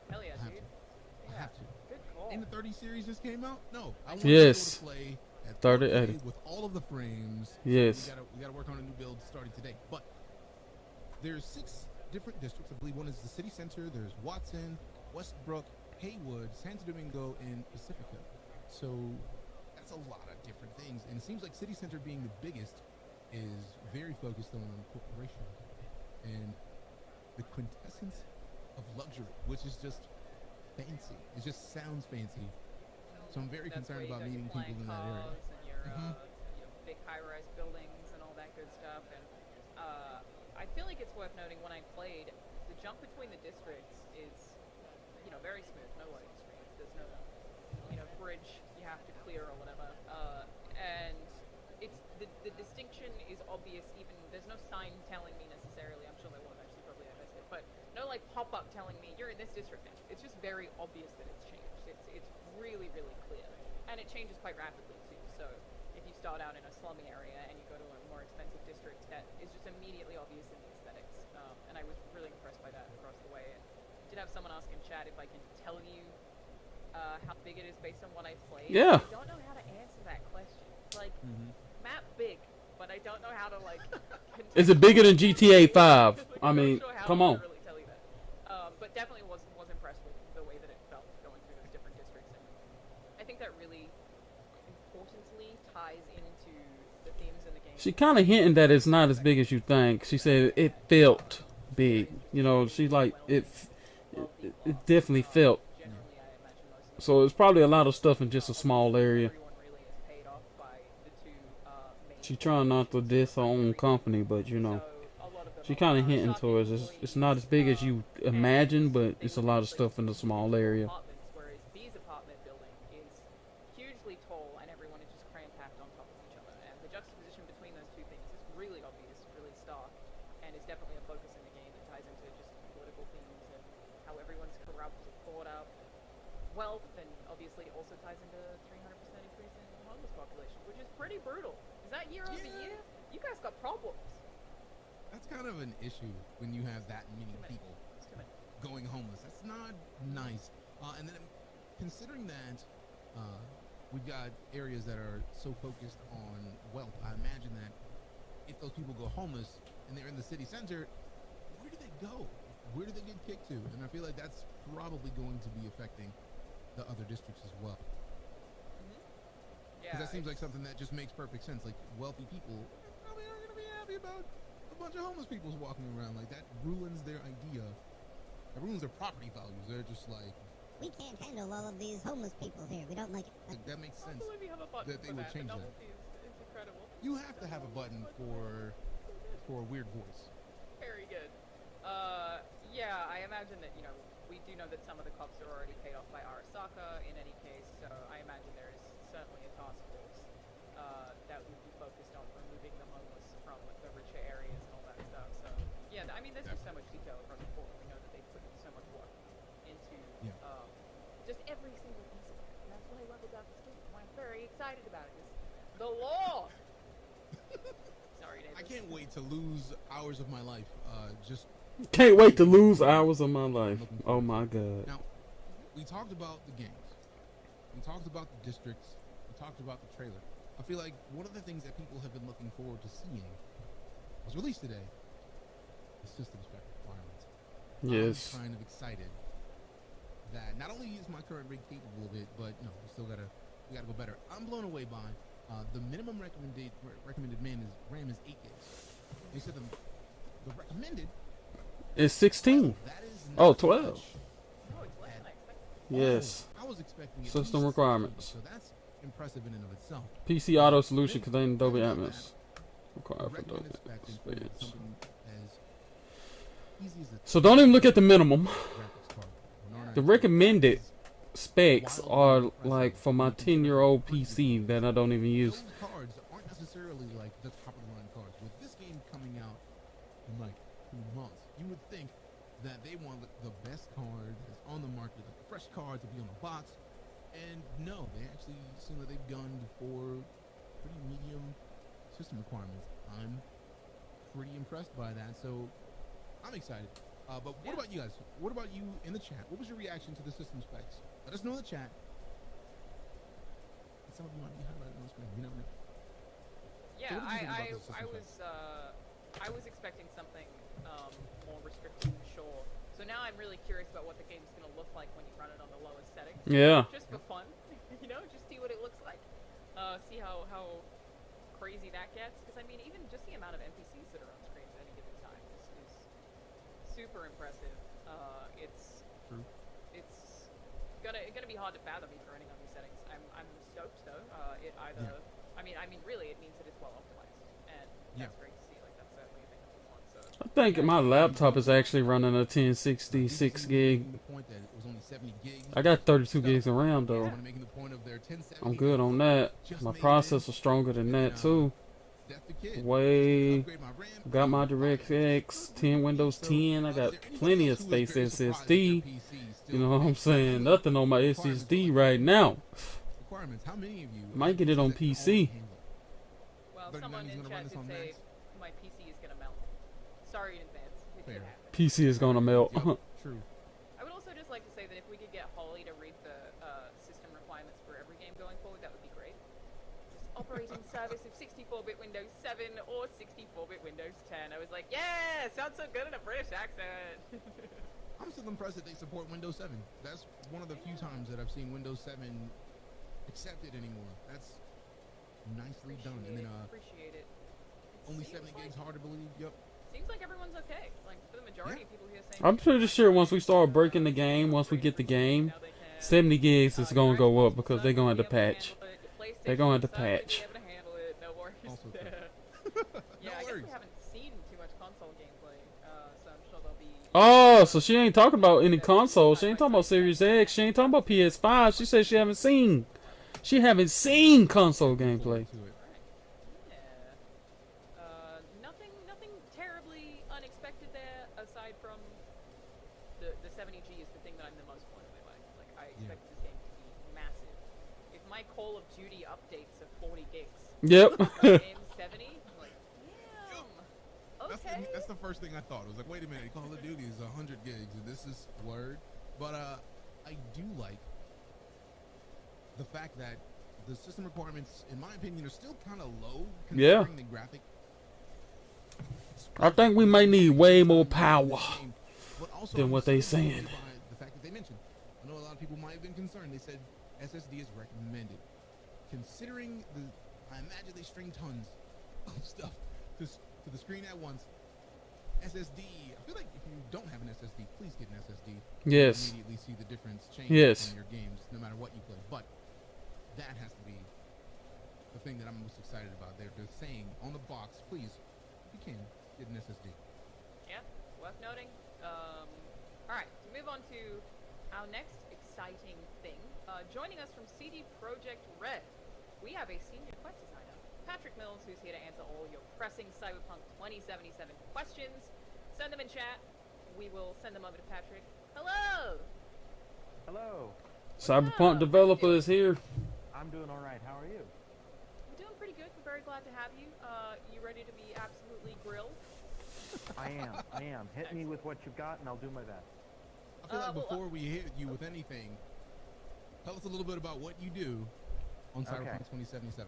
Hell yeah, dude. I have to. Good call. And the 30 series just came out. No, I want yes. to play at 3080 with all of the frames. Yes. We gotta work on a new build starting today. But there's 6 different districts. I believe one is the city center. There's Watson, Westbrook, Haywood, Santo Domingo, and Pacifica. So that's a lot of different things. And it seems like City Center being the biggest is very focused on corporations. And the quintessence of luxury, which is just fancy. It just sounds fancy. So I'm very concerned about meeting people in that area. And your big high-rise buildings and all that good stuff. And I feel like it's worth noting when I played, the jump between the districts is, very smooth. No loading screens. There's no, bridge you have to clear or whatever. And it's the distinction is obvious. Even there's no sign telling me necessarily. I'm sure there was actually, probably I missed it, but no like pop-up telling me you're in this district now. It's just very obvious that it's changed. It's really clear, and it changes quite rapidly too. So if you start out in a slummy area and you go to a more expensive district, that is just immediately obvious in the aesthetics. And I was really impressed by that across the way. And I did have someone ask in chat if I can tell you how big it is based on what I played. Yeah. I don't know how to answer that question. Like, map big, but I don't know how to like. Is it bigger than GTA 5? I mean, come on. Really tell you that. But definitely was impressed with the way that it felt going through those different districts, and I think that really importantly ties into the themes in the game. She kind of hinting that it's not as big as you think. She said it felt big. She like it definitely felt. So it's probably a lot of stuff in just a small area. She trying not to diss her own company, but she kind of hinting towards it's not as big as you imagine, but it's a lot of stuff in a small area. Whereas V's apartment building is hugely tall, and everyone is just cram-packed on top of each other. And the juxtaposition between those two things is really obvious, really stark, and it's definitely a focus in the game that ties into just political themes and how everyone's corrupt and caught up. Wealth, and obviously also ties into 300% increase in the homeless population, which is pretty brutal. Is that year over year? You guys got problems. That's kind of an issue when you have that many people going homeless. That's not nice. And then considering that we've got areas that are so focused on wealth, I imagine that if those people go homeless and they're in the city center, where do they go? Where do they get kicked to? And I feel like that's probably going to be affecting the other districts as well. Because that seems like something that just makes perfect sense. Like, wealthy people probably aren't going to be happy about a bunch of homeless people walking around. Like, that ruins their idea. It ruins their property values. They're just like, we can't handle all of these homeless people here. We don't like it. That makes sense. I believe you have a button that they would change that. It's incredible. You have to have a button for a weird voice. Very good. Yeah, I imagine that, we do know that some of the cops are already paid off by Arasaka in any case, so I imagine there is certainly a task force that would be focused on removing the homeless from the richer areas and all that stuff. So, yeah, I mean, there's just so much detail across the board. We know that they put so much work into just every single piece of it. And that's what I love about this game. Why I'm very excited about it is the law. Sorry, Davis. I can't wait to lose hours of my life. Can't wait to lose hours of my life. Oh my god. Now, we talked about the games. We talked about the districts. We talked about the trailer. I feel like one of the things that people have been looking forward to seeing was released today. The system spec requirements. Yes. I'm kind of excited that not only is my current rig capable of it, but no, we gotta go better. I'm blown away by the minimum recommended RAM is 8 gigs. They said the recommended is 16. Oh, 12. Yes. I was expecting System requirements. So that's impressive in and of itself. PC Auto Solution containing Dolby Atmos. Required for Dolby Atmos. So don't even look at the minimum. The recommended specs are like for my 10-year-old PC that I don't even use. Those cards aren't necessarily like the top of the line cards. With this game coming out in like 2 months, you would think that they want the best card that's on the market, like the fresh cards to be on the box. And no, they actually seem that they've gone for pretty medium system requirements. I'm pretty impressed by that, so I'm excited. But what about you guys? What about you in the chat? What was your reaction to the system specs? Let us know in the chat. And some of you might be highlighted on the screen. You never know. Yeah, so I was expecting something more restrictive for sure. So now I'm really curious about what the game's going to look like when you run it on the lowest settings. Yeah. Just for fun, just see what it looks like. See how crazy that gets. Because I mean, even just the amount of NPCs that are on screen at any given time is super impressive. It's gonna be hard to fathom if you're running on these settings. I'm stoked though. It either, I mean, really, it means that it's well optimized, and that's great to see. Like that's certainly a thing that we want. So I think my laptop is actually running a 1066 gig. I got 32 gigs of RAM though. I'm good on that. My processor's stronger than that too. Got my DirectX 10 Windows 10. I got plenty of space SSD. You know what I'm saying? Nothing on my SSD right now. Might get it on PC. Well, someone in chat did say my PC is gonna melt. Sorry in advance. PC is gonna melt. True. I would also just like to say that if we could get Holly to read the system requirements for every game going forward, that would be great. Just operating service of 64-bit Windows 7 or 64-bit Windows 10. I was like, yeah, sounds so good in a British accent. I'm still impressed that they support Windows 7. That's one of the few times that I've seen Windows 7 accepted anymore. That's nicely done. And then appreciate it. Only 70 gigs, hard to believe. Yep. Seems like everyone's okay. Like for the majority of people here saying. I'm pretty sure once we start breaking the game, once we get the game, 70 gigs is gonna go up because they're gonna have to patch. They're gonna have to patch. No worries there. Yeah, I guess we haven't seen too much console gameplay, so I'm sure there'll be. Oh, so she ain't talking about any console. She ain't talking about Series X. She ain't talking about PS5. She said she haven't seen console gameplay. Nothing terribly unexpected there, aside from the 70G is the thing that I'm the most blown away by. Like I expected this game to be massive. If my Call of Duty updates are 40 gigs, yep. game 70, I'm like, damn. Okay. That's the first thing I thought. It was like, wait a minute, Call of Duty is 100 gigs, and this is word. But I do like the fact that the system requirements, in my opinion, are still kind of low considering the graphic. I think we might need way more power than what they saying. The fact that they mentioned, I know a lot of people might have been concerned. They said SSD is recommended. Considering I imagine they string tons of stuff to the screen at once. SSD, I feel like if you don't have an SSD, please get an SSD. Yes. You immediately see the difference change in your games, no matter what you play. But that has to be the thing that I'm most excited about. They're saying on the box, please, if you can, get an SSD. Yeah, worth noting. Alright, to move on to our next exciting thing. Joining us from CD Projekt Red, we have a senior quest designer, Patrick Mills, who's here to answer all your pressing Cyberpunk 2077 questions. Send them in chat. We will send them over to Patrick. Hello! Hello. Cyberpunk developer is here. I'm doing all right. How are you? We're doing pretty good. We're very glad to have you. You ready to be absolutely grilled? I am. Hit me with what you've got, and I'll do my best. I feel like before we hit you with anything, tell us a little bit about what you do on Cyberpunk 2077.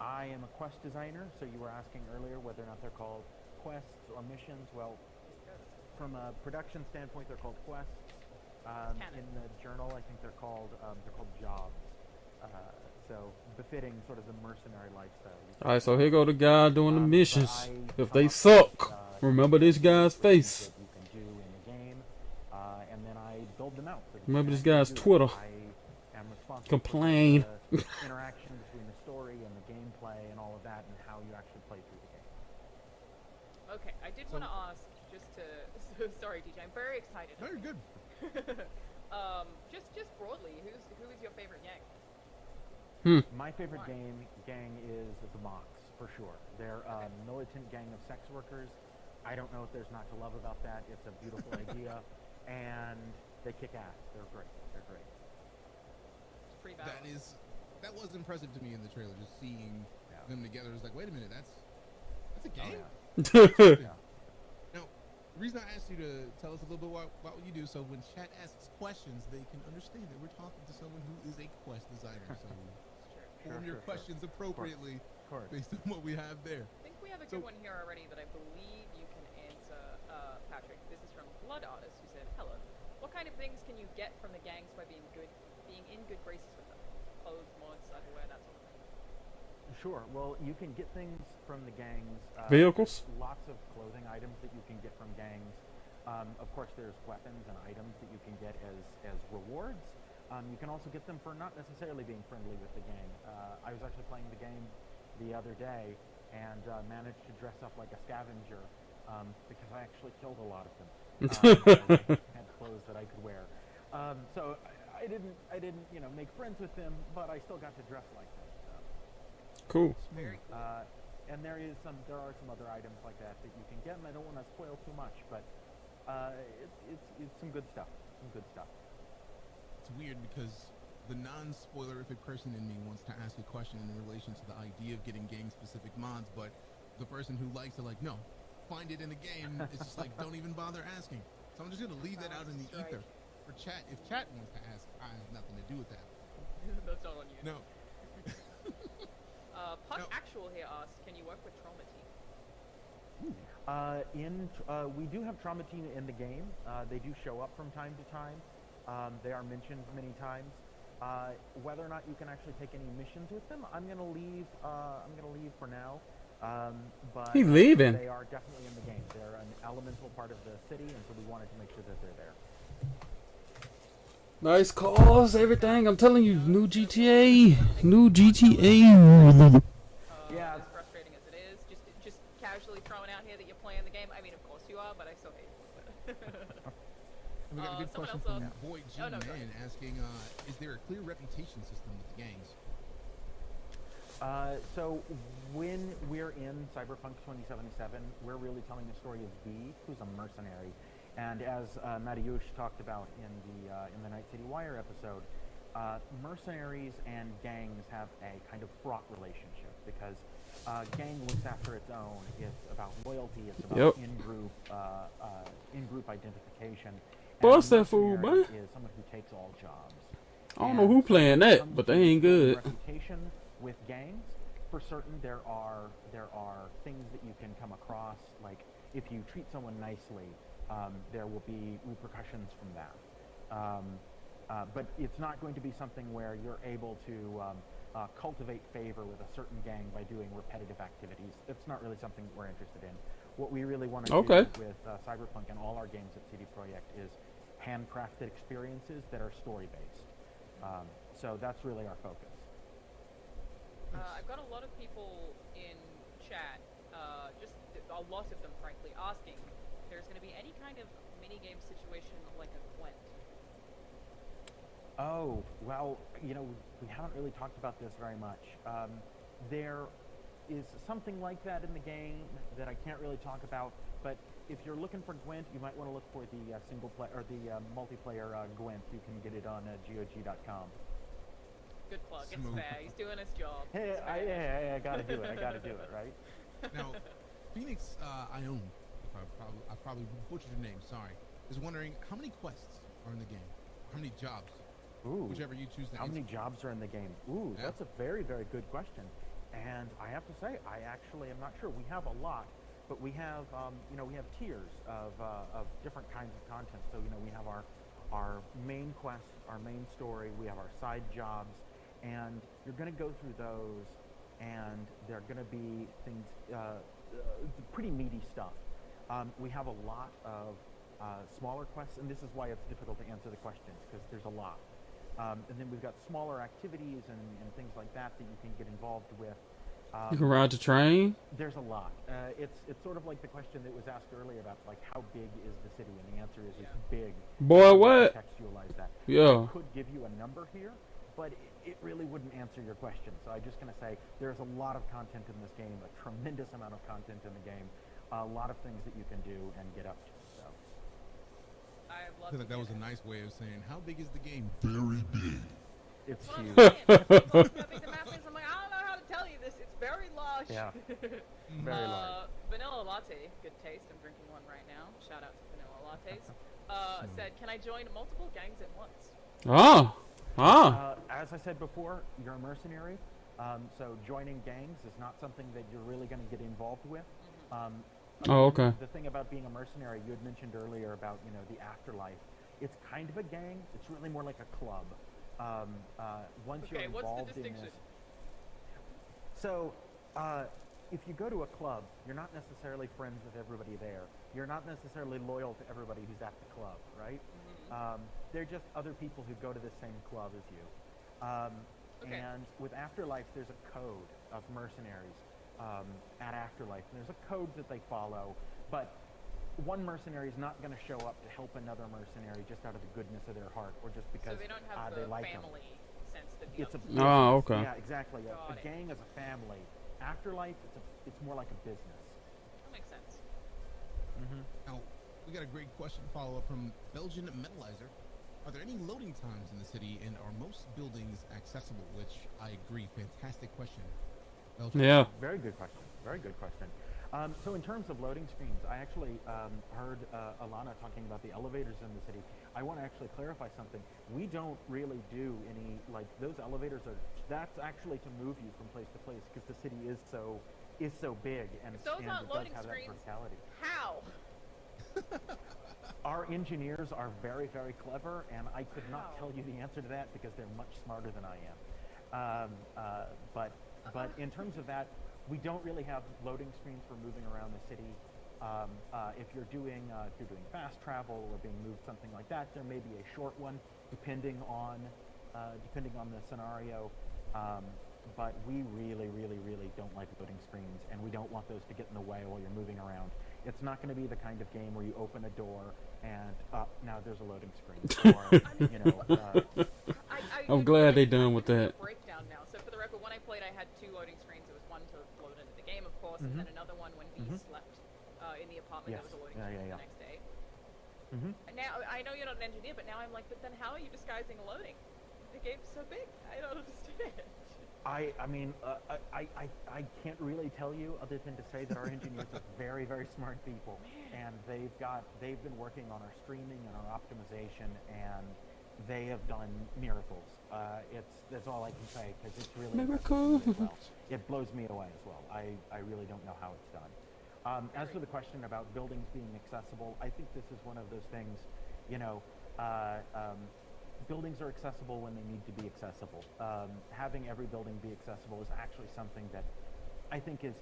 I am a quest designer, so you were asking earlier whether or not they're called quests or missions. Well, from a production standpoint, they're called quests. In the journal, I think they're called jobs. So befitting sort of the mercenary lifestyle. All right, so here go the guy doing the missions. If they suck, remember this guy's face. You can do in the game, and then I build them out. Remember this guy's Twitter. I am responsible Complain. for the interaction between the story and the gameplay and all of that, and how you actually play through the game. Okay, I did want to ask, just to... sorry, DJ, I'm very excited. No, you're good. Just broadly, who is your favorite gang? My favorite gang is the Mox, for sure. They're a militant gang of sex workers. I don't know what there's not to love about that. It's a beautiful idea, and they kick ass. They're great. It's pretty bad. That was impressive to me in the trailer. Just seeing them together, it's like, wait a minute, that's a gang. Now, the reason I asked you to tell us a little bit about what you do, so when chat asks questions, they can understand that we're talking to someone who is a quest designer. So form your questions appropriately based on what we have there. I think we have a good one here already that I believe you can answer, Patrick. This is from Blood Artist, who said, "Hello. What kind of things can you get from the gangs by being in good graces with them? Clothes, mods, cyberware, that sort of thing." Sure. Well, you can get things from the gangs. Vehicles? Lots of clothing items that you can get from gangs. Of course, there's weapons and items that you can get as rewards. You can also get them for not necessarily being friendly with the game. I was actually playing the game the other day and managed to dress up like a scavenger because I actually killed a lot of them. I had clothes that I could wear. So I didn't, make friends with them, but I still got to dress like them. So. Cool. Very cool. And there are some other items like that you can get, and I don't want to spoil too much, but it's some good stuff. Some good stuff. It's weird because the non-spoilerific person in me wants to ask a question in relation to the idea of getting game-specific mods, but the person who likes it, like, no, find it in the game. It's just like, don't even bother asking. So I'm just going to leave that out in the ether for chat. If chat wants to ask, I have nothing to do with that. That's not on you. No. Puck Actual here asks, can you work with Trauma Team? We do have Trauma Team in the game. They do show up from time to time. They are mentioned many times. Whether or not you can actually take any missions with them, I'm gonna leave for now. But He's leaving. They are definitely in the game. They're an elemental part of the city, and so we wanted to make sure that they're there. Nice calls, everything. I'm telling you, new GTA. Yeah. As frustrating as it is, just casually throwing out here that you're playing the game. I mean, of course you are, but I still hate it. We got a good question from Boy G Man asking, is there a clear reputation system with the gangs? So when we're in Cyberpunk 2077, we're really telling the story of V, who's a mercenary. And as Mariusz talked about in the Night City Wire episode, mercenaries and gangs have a kind of fraught relationship because gang looks after its own. It's about loyalty. It's about in-group identification. Bust that fool, boy. Is someone who takes all jobs. I don't know who playing that, but they ain't good. Reputation with gangs, for certain, there are things that you can come across. Like if you treat someone nicely, there will be repercussions from that. But it's not going to be something where you're able to cultivate favor with a certain gang by doing repetitive activities. It's not really something that we're interested in. What we really want to do with Cyberpunk and all our games at CD Projekt is handcrafted experiences that are story-based. So that's really our focus. I've got a lot of people in chat, just a lot of them, frankly, asking if there's going to be any kind of minigame situation like a Gwent. Oh, well, we haven't really talked about this very much. There is something like that in the game that I can't really talk about, but if you're looking for Gwent, you might want to look for the single player or the multiplayer Gwent. You can get it on GOG.com. Good plug. It's fair. He's doing his job. Hey, I gotta do it. I gotta do it, right? Now, Phoenix Ione, I probably butchered your name. Sorry. Is wondering how many quests are in the game? How many jobs? Ooh. Whichever you choose to How many jobs are in the game? Ooh, that's a very, very good question. And I have to say, I actually am not sure. We have a lot, but we have, we have tiers of different kinds of content. So, we have our main quest, our main story. We have our side jobs, and you're going to go through those, and they're going to be things, pretty meaty stuff. We have a lot of smaller quests, and this is why it's difficult to answer the questions, because there's a lot. And then we've got smaller activities and things like that that you can get involved with. You can ride the train? There's a lot. It's sort of like the question that was asked earlier about, like, how big is the city? And the answer is it's big. Boy, what? Contextualize that. Yeah. I could give you a number here, but it really wouldn't answer your question. So I'm just going to say there's a lot of content in this game, a tremendous amount of content in the game, a lot of things that you can do and get up to. So. I feel like that was a nice way of saying, how big is the game? Very big. It's huge. I'm like, I don't know how to tell you this. It's very large. Yeah. Very large. Vanilla Latte, good taste. I'm drinking one right now. Shout out to Vanilla Lattes. Said, can I join multiple gangs at once? As I said before, you're a mercenary. So joining gangs is not something that you're really going to get involved with. Okay. The thing about being a mercenary, you had mentioned earlier about, the afterlife. It's kind of a gang. It's really more like a club. Once you're involved what's the distinction? in this, so if you go to a club, you're not necessarily friends with everybody there. You're not necessarily loyal to everybody who's at the club, right? They're just other people who go to the same club as you. And with Afterlife, there's a code of mercenaries at Afterlife. And there's a code that they follow, but one mercenary is not going to show up to help another mercenary just out of the goodness of their heart or just because so they don't have they the like family them. sense that It's a business. Oh, okay. Yeah, exactly. A gang is a family. Afterlife, it's more like a business. That makes sense. Now, we got a great question follow-up from Belgian Metalizer. Are there any loading times in the city, and are most buildings accessible? Which I agree, fantastic question. Belgian. Yeah. Very good question. Very good question. So in terms of loading screens, I actually heard Alana talking about the elevators in the city. I want to actually clarify something. We don't really do any, like, those elevators that's actually to move you from place to place because the city is so big and, If those and aren't it does loading have screens, that verticality. how? Our engineers are very, very clever, and I could not tell you the answer to that because they're much smarter than I am. But in terms of that, we don't really have loading screens for moving around the city. If you're doing fast travel or being moved something like that, there may be a short one depending on the scenario. But we really, really, really don't like loading screens, and we don't want those to get in the way while you're moving around. It's not going to be the kind of game where you open a door and now there's a loading screen. Or, you know, I'm glad they done with that. Breakdown now. So for the record, when I played, I had 2 loading screens. There was one to load into the game, of course, and then another one when V slept in the apartment. There was a loading screen the next day. And now I know you're not an engineer, but now I'm like, but then how are you disguising a loading? The game's so big. I don't understand. I mean, I can't really tell you other than to say that our engineers are very, very smart people, and they've been working on our streaming and our optimization, and they have done miracles. That's all I can say because it's really miracle. Well. It blows me away as well. I really don't know how it's done. As for the question about buildings being accessible, I think this is one of those things, you know. Buildings are accessible when they need to be accessible. Having every building be accessible is actually something that I think is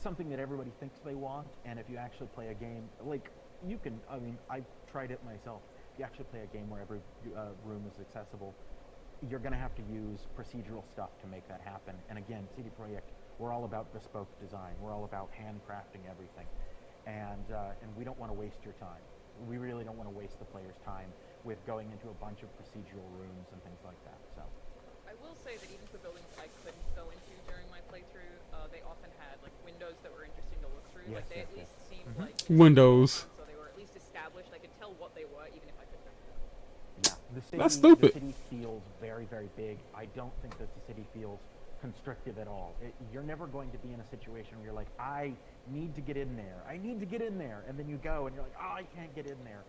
something that everybody thinks they want. And if you actually play a game, like you can, I mean, I've tried it myself. If you actually play a game where every room is accessible, you're going to have to use procedural stuff to make that happen. And again, CD Projekt, we're all about bespoke design. We're all about handcrafting everything. And we don't want to waste your time. We really don't want to waste the player's time with going into a bunch of procedural rooms and things like that. So I will say that even for buildings that I couldn't go into during my playthrough, they often had like windows that were interesting to look through. Like they at least seemed like Windows. So they were at least established. I could tell what they were even if I couldn't. yeah, That's stupid. The city feels very, very big. I don't think that the city feels constrictive at all. You're never going to be in a situation where you're like, I need to get in there. I need to get in there. And then you go and you're like, oh, I can't get in there.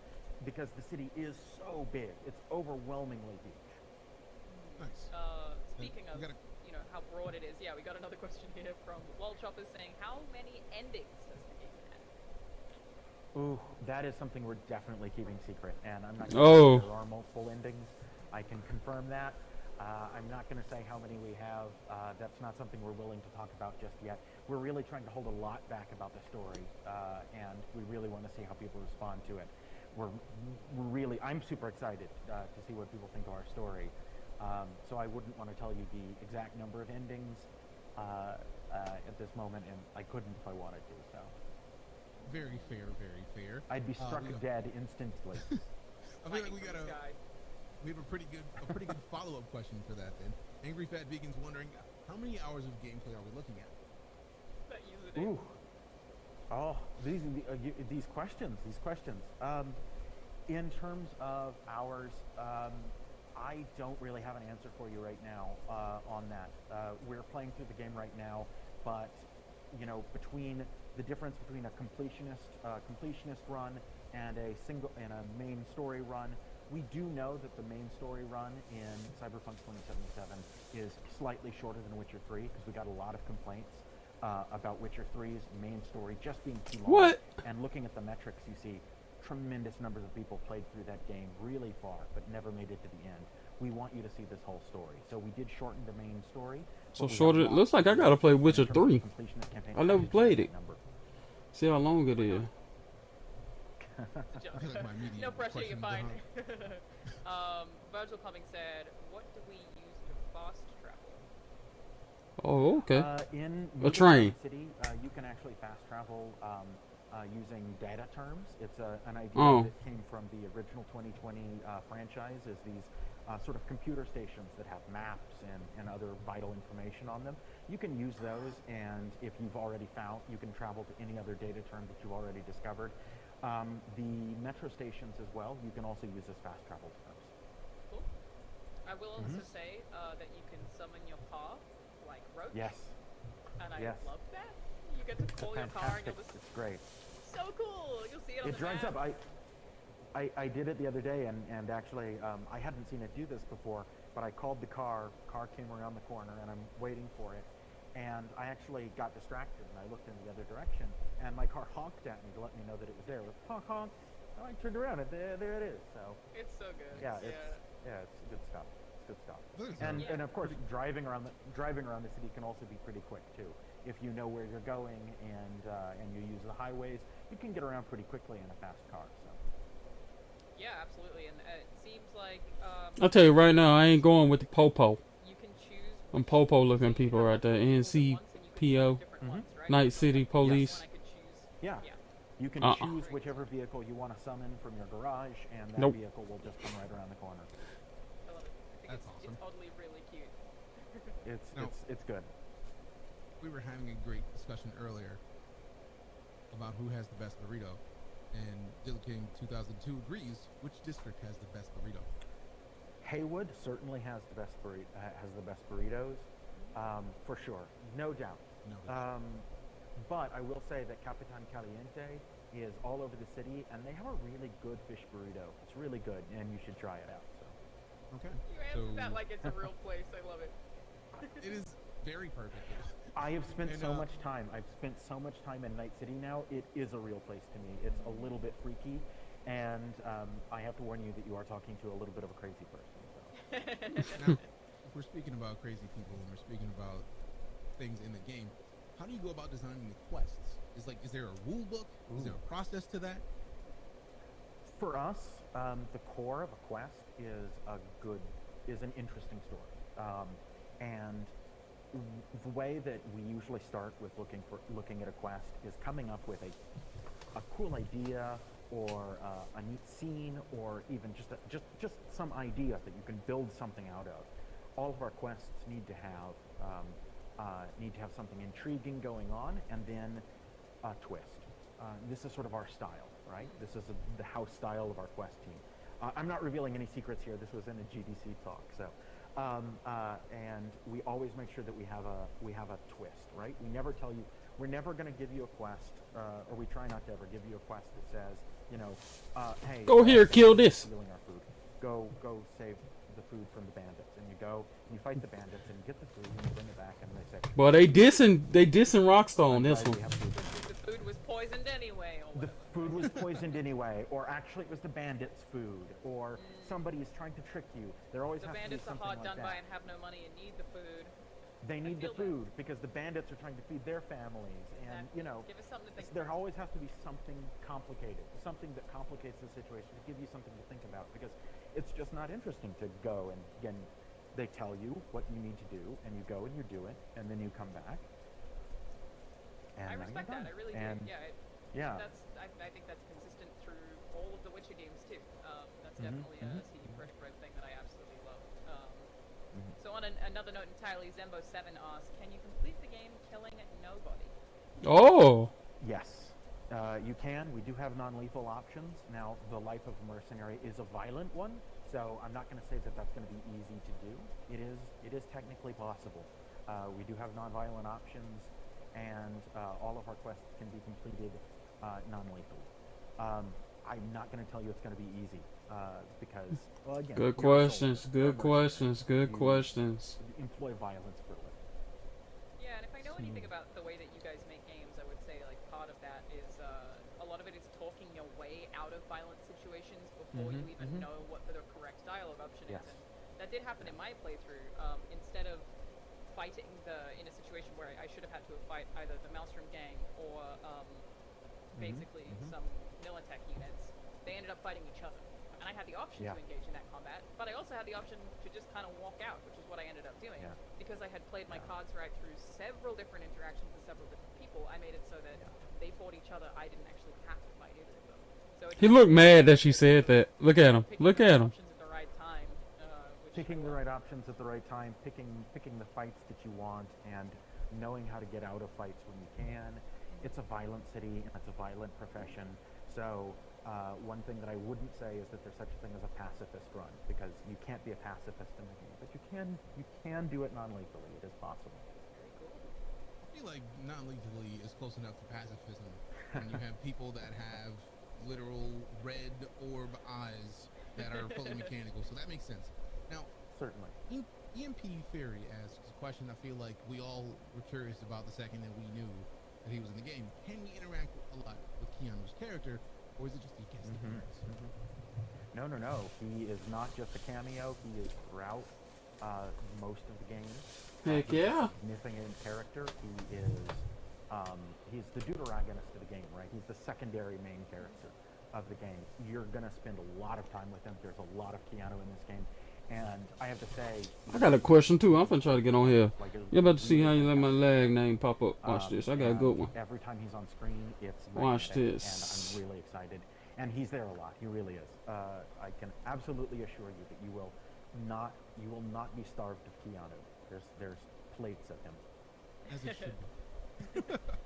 Because the city is so big. It's overwhelmingly huge. Nice. Speaking of, you know, how broad it is, yeah, we got another question here from World Chopper saying, how many endings does the game have? Ooh, that is something we're definitely keeping secret. And I'm not going to say there are multiple endings. I can confirm that. I'm not going to say how many we have. That's not something we're willing to talk about just yet. We're really trying to hold a lot back about the story, and we really want to see how people respond to it. I'm super excited to see what people think of our story. So I wouldn't want to tell you the exact number of endings at this moment, and I couldn't if I wanted to. So very fair, very fair. I'd be struck dead instantly. I feel like we have a pretty good follow-up question for that. Then Angry Fat Vegan's wondering how many hours of gameplay are we looking at? Ooh. Oh, these questions. In terms of hours, I don't really have an answer for you right now on that. We're playing through the game right now, but you know, between the difference between a completionist run and a main story run, we do know that the main story run in Cyberpunk 2077 is slightly shorter than Witcher 3 because we got a lot of complaints about Witcher 3's main story just being too long. What? And looking at the metrics, you see tremendous numbers of people played through that game really far, but never made it to the end. we want you to see this whole story. So we did shorten the main story. So short. It looks like I gotta play Witcher 3. I never played it. See how long it is. No pressure, you're fine. Virtual Clubbing said, what do we use to fast travel? Oh, okay. In a train. City, you can actually fast travel using data terms. It's an idea that came from the original 2020 franchise, is these sort of computer stations that have maps and other vital information on them. You can use those, and if you've already found, you can travel to any other data term that you've already discovered. The metro stations as well, you can also use as fast travel terms. Cool. I will also say that you can summon your car, like Roach. Yes. And I love that. You get to call your car and you'll just... It's great. So cool! You'll see it on the drives map. up. I did it the other day, and actually, I hadn't seen it do this before, but I called the car came around the corner, and I'm waiting for it. And I actually got distracted, and I looked in the other direction, and my car honked at me to let me know that it was there. It was honk, honk. And I turned around, and there it is. So it's so good. Yeah, it's good stuff. It's good stuff. And of course, driving around the city can also be pretty quick too. If you know where you're going and you use the highways, you can get around pretty quickly in a fast car. So. Yeah, absolutely, and it seems like. I'll tell you right now, I ain't going with the popo. You can choose. I'm popo looking people right there. NCPO, Night City Police. Yeah. You can choose whichever vehicle you want to summon from your garage, and that vehicle will just come right around the corner. I love it. I think it's oddly really cute. It's good. We were having a great discussion earlier about who has the best burrito, and Dill King 2002 agrees. Which district has the best burrito? Haywood certainly has the best burritos, for sure, no doubt. But I will say that Capitan Caliente is all over the city, and they have a really good fish burrito. It's really good, and you should try it out. So. Okay. You answered that like it's a real place. I love it. It is very perfect. I have spent so much time. I've spent so much time in Night City now. It is a real place to me. It's a little bit freaky, and I have to warn you that you are talking to a little bit of a crazy person. So. Now, if we're speaking about crazy people and we're speaking about things in the game, how do you go about designing the quests? Is there a rule book? Is there a process to that? For us, the core of a quest is an interesting story, and the way that we usually start with looking at a quest is coming up with a cool idea or a neat scene, or even just some idea that you can build something out of. All of our quests need to have something intriguing going on, and then a twist. This is sort of our style, right? This is the house style of our quest team. I'm not revealing any secrets here. This was in a GDC talk, so. And we always make sure that we have a twist, right? We never tell you, we're never going to give you a quest, or we try not to ever give you a quest that says, hey, go here, kill this. Stealing our food. Go save the food from the bandits, and you go and you fight the bandits and you get the food and you bring it back, and they say, well, they dissing Rockstar on this one. The food was poisoned anyway. The food was poisoned anyway, or actually it was the bandits' food, or somebody is trying to trick you. There always has to be bandits are something hard like done that. by and have no money and need the food. They need the food because the bandits are trying to feed their families, and give us something to think there about. always has to be something complicated, something that complicates the situation to give you something to think about, because it's just not interesting to go and again, they tell you what you need to do, and you go and you do it, and then you come back. And I respect that. I really do. Yeah. I think that's consistent through all of the Witcher games too. That's definitely a CD Projekt thing that I absolutely love. So on another note entirely, Zembo7 asks, can you complete the game killing nobody? Oh! Yes, you can. We do have non-lethal options. Now, the life of a mercenary is a violent one, so I'm not going to say that that's going to be easy to do. It is technically possible. We do have non-violent options, and all of our quests can be completed non-lethal. I'm not going to tell you it's going to be easy, because, well, again... Good questions, good questions. Employ violence for a living. Yeah, and if I know anything about the way that you guys make games, I would say, like, part of that is, a lot of it is talking your way out of violent situations before you even know what the correct dialogue option is. And that did happen in my playthrough. Instead of fighting in a situation where I should have had to fight either the Maelstrom gang or basically some Militech units, they ended up fighting each other. And I had the option to engage in that combat, but I also had the option to just kind of walk out, which is what I ended up doing. Because I had played my cards right through several different interactions with several different people, I made it so that they fought each other. I didn't actually have to fight either of them. So He looked mad that she said that. Look at him. Look at him. at the right time, picking the right options at the right time, picking the fights that you want, and knowing how to get out of fights when you can. It's a violent city and it's a violent profession, so one thing that I wouldn't say is that there's such a thing as a pacifist run, because you can't be a pacifist in the game, but you can do it non-lethally. It is possible. I feel like non-lethally is close enough to pacifism when you have people that have literal red orb eyes that are fully mechanical, so that makes sense. Now, certainly, EMP Theory asks a question I feel like we all were curious about the second that we knew that he was in the game. Can we interact a lot with Keanu's character, or is it just against the cards? No. He is not just a cameo. He is throughout most of the game. Heck yeah. Significant character. He is. He's the deuteragonist of the game, right? He's the secondary main character of the game. You're gonna spend a lot of time with him. There's a lot of Keanu in this game, and I have to say, I got a question too. I'm finna try to get on here. You're about to see how you let my lag name pop up. Watch this. I got a good one. Every time he's on screen, it's watch this. And I'm really excited. And he's there a lot. He really is. I can absolutely assure you that you will not be starved of Keanu. There's plates of him. As it should be.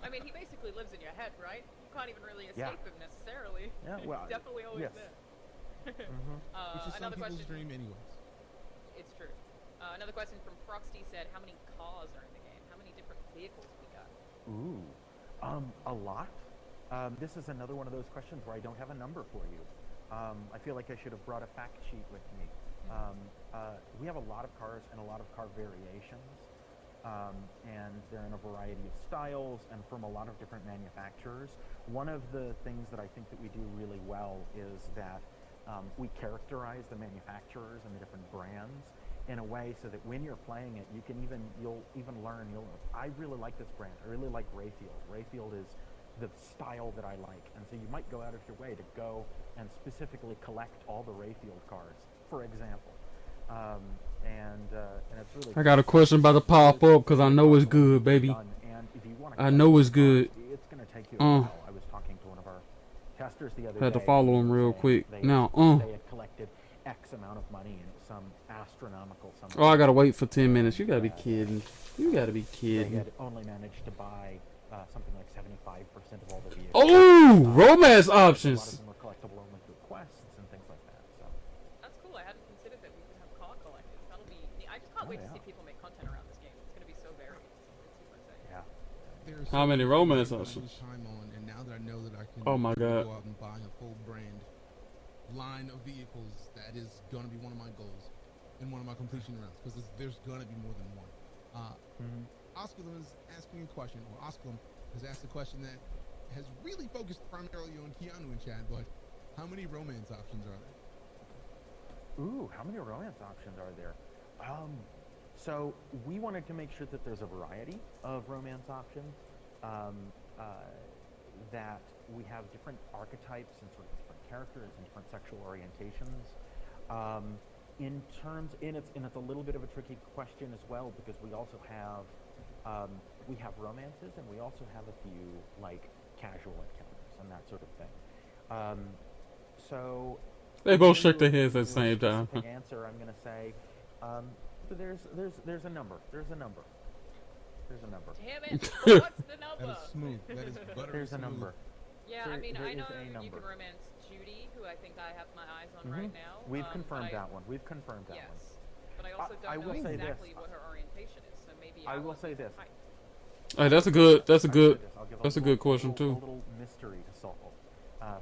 I mean, he basically lives in your head, right? You can't even really escape him necessarily. Yeah, well, he's definitely always there. Which is some Another people's question. dream anyways. It's true. Another question from Frosty said, how many cars are in the game? How many different vehicles we got? Ooh, a lot. This is another one of those questions where I don't have a number for you. I feel like I should have brought a fact sheet with me. We have a lot of cars and a lot of car variations. And they're in a variety of styles and from a lot of different manufacturers. One of the things that I think that we do really well is that we characterize the manufacturers and the different brands in a way so that when you're playing it, you'll even learn. I really like this brand. I really like Rayfield. Rayfield is the style that I like, and so you might go out of your way to go and specifically collect all the Rayfield cars, for example. And it's really. I got a question about to pop up because I know it's good, baby. I know it's good. It's gonna take you a while. I was talking to one of our testers the other day. Had to follow him real quick. Now, they had collected X amount of money and some astronomical sum. Oh, I gotta wait for 10 minutes. You gotta be kidding. You gotta be kidding. They had only managed to buy something like 75% of all the vehicles. Oh, romance options. A lot of them were collectible only through quests and things like that. So. That's cool. I hadn't considered that we could have car collectors. That'll be. I just can't wait to see people make content around this game. It's gonna be so varied. It's super exciting. How many romance options? Time on, and now that I know that I can Oh my God. go out and buy a full brand line of vehicles, that is going to be one of my goals in one of my completion rounds, because there's going to be more than one. Osculum is asking a question, or Osculum has asked a question that has really focused primarily on Keanu and Chad, but how many romance options are there? Ooh, how many romance options are there? So we wanted to make sure that there's a variety of romance options, that we have different archetypes and sort of different characters and different sexual orientations. It's a little bit of a tricky question as well, because we also have romances and we also have a few like casual encounters and that sort of thing. So they both shook their heads at the same time. Answer, I'm gonna say, there's a number. There's a number. Damn it! What's the number? That is smooth. That is buttery There's a smooth. number. Yeah, I mean, there I know is a you number. can romance Judy, who I think I have my eyes on right now. We've confirmed that one. We've confirmed that one. Yes, but I also don't know exactly what her orientation is, so maybe I will say this. Hey, that's a good question too. A little mystery to solve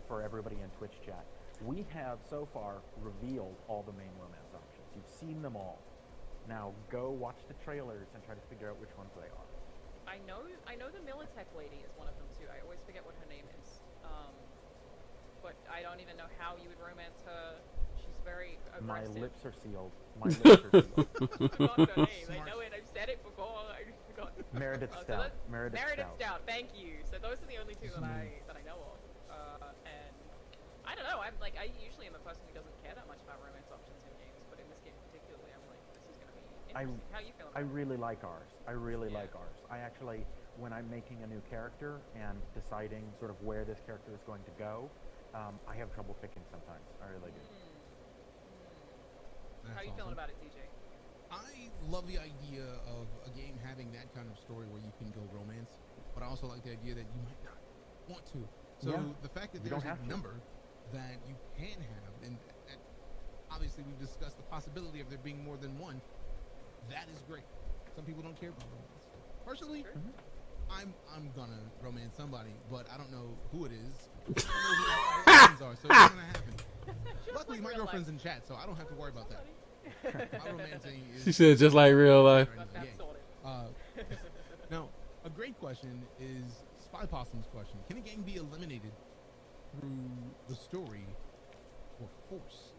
for everybody in Twitch chat. We have so far revealed all the main romance options. You've seen them all. Now go watch the trailers and try to figure out which ones they are. I know the Militech lady is one of them too. I always forget what her name is. But I don't even know how you would romance her. She's very My aggressive. lips are sealed. My lips are sealed. I got the name. I know it. I've said it before. I just forgot. Meredith So Stout. that's- Meredith Stout. Thank you. So those are the only two that I know of. And I don't know. I usually am a person who doesn't care that much about romance options in games, but in this game particularly, I'm like, this is going to be interesting. How you feeling? I really like ours. I really like ours. I actually, when I'm making a new character and deciding sort of where this character is going to go, I have trouble picking sometimes. I really do. How are you feeling about it, TJ? I love the idea of a game having that kind of story where you can go romance, but I also like the idea that you might not want to. So the fact that there's a number that you can have, and that obviously we've discussed the possibility of there being more than one, that is great. Some people don't care about romance. Personally, I'm gonna romance somebody, but I don't know who it is. I don't know who the options are, so it's not gonna happen. Luckily, my girlfriend's in chat, so I don't have to worry about that. My romancing is... She said just like real life. Now, a great question is Spy Possum's question. Can a game be eliminated through the story or force?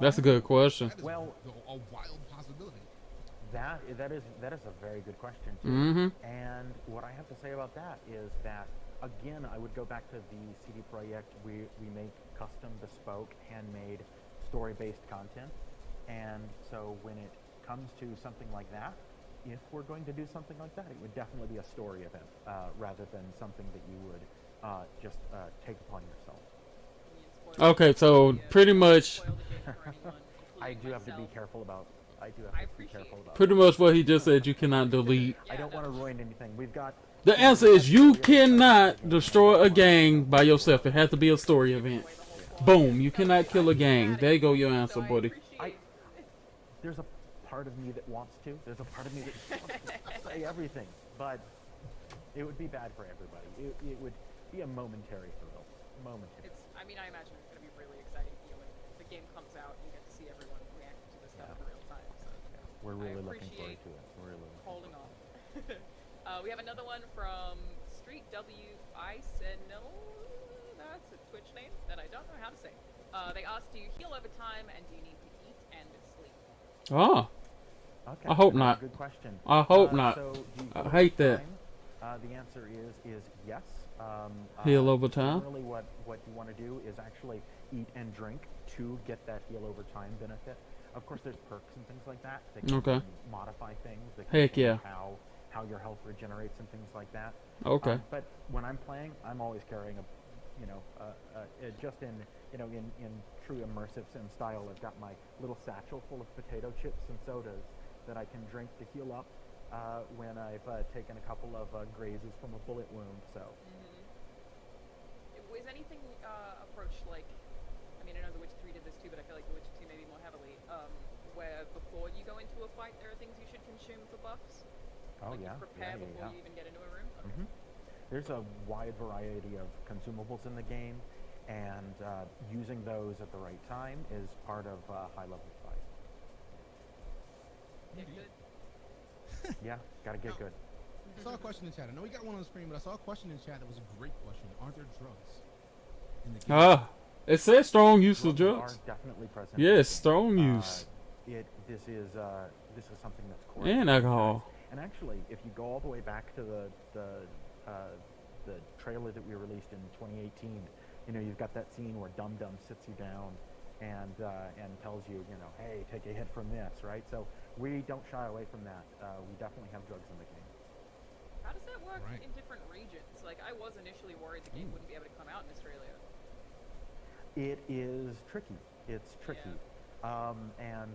That's a good question. Well, a wild possibility. That is a very good question too. And what I have to say about that is that, again, I would go back to the CD Projekt. We make custom, bespoke, handmade, story-based content. And so when it comes to something like that, if we're going to do something like that, it would definitely be a story event rather than something that you would just take upon yourself. Okay, so pretty much. I do have to be careful about. Pretty much what he just said. You cannot delete. I don't want to ruin anything. We've got. The answer is you cannot destroy a gang by yourself. It has to be a story event. Boom. You cannot kill a gang. There you go your answer, buddy. There's a part of me that wants to. There's a part of me that wants to say everything, but it would be bad for everybody. It would be a momentary thrill. Momentary. I imagine it's going to be really exciting for you when the game comes out and you get to see everyone react to the stuff in real time. So we're really looking forward to it. We're really holding on. We have another one from Street W.I. Senil. That's a Twitch name that I don't know how to say. They asked, do you heal over time and do you need to eat and sleep? Oh. Okay. I hope not. Good question. I hope not. So I hate that. The answer is yes. Heal over time? Generally what you want to do is actually eat and drink to get that heal over time benefit. Of course, there's perks and things like that. They can modify things. They can Heck yeah. How your health regenerates and things like that. Okay. But when I'm playing, I'm always carrying just in true immersive sim style, I've got my little satchel full of potato chips and sodas that I can drink to heal up when I've taken a couple of grazes from a bullet wound. So. Was anything approached like? I mean, I know The Witcher 3 did this too, but I feel like The Witcher 2 maybe more heavily. Where before you go into a fight, there are things you should consume for buffs. Oh like yeah. You prepare before you even get into a room. Okay. There's a wide variety of consumables in the game, and using those at the right time is part of high-level fight. Get good. Yeah, gotta get good. I saw a question in chat. I know we got one on the screen, but I saw a question in chat that was a great question. Are there drugs in the game? It says strong use of drugs. Are definitely present. Yes, strong use. This is something that's core. And alcohol. And actually, if you go all the way back to the trailer that we released in 2018, you've got that scene where Dum Dum sits you down and tells you, hey, take a hit from this, right? So we don't shy away from that. We definitely have drugs in the game. How does that work in different regions? Like, I was initially worried the game wouldn't be able to come out in Australia. It is tricky. It's tricky. Yeah. And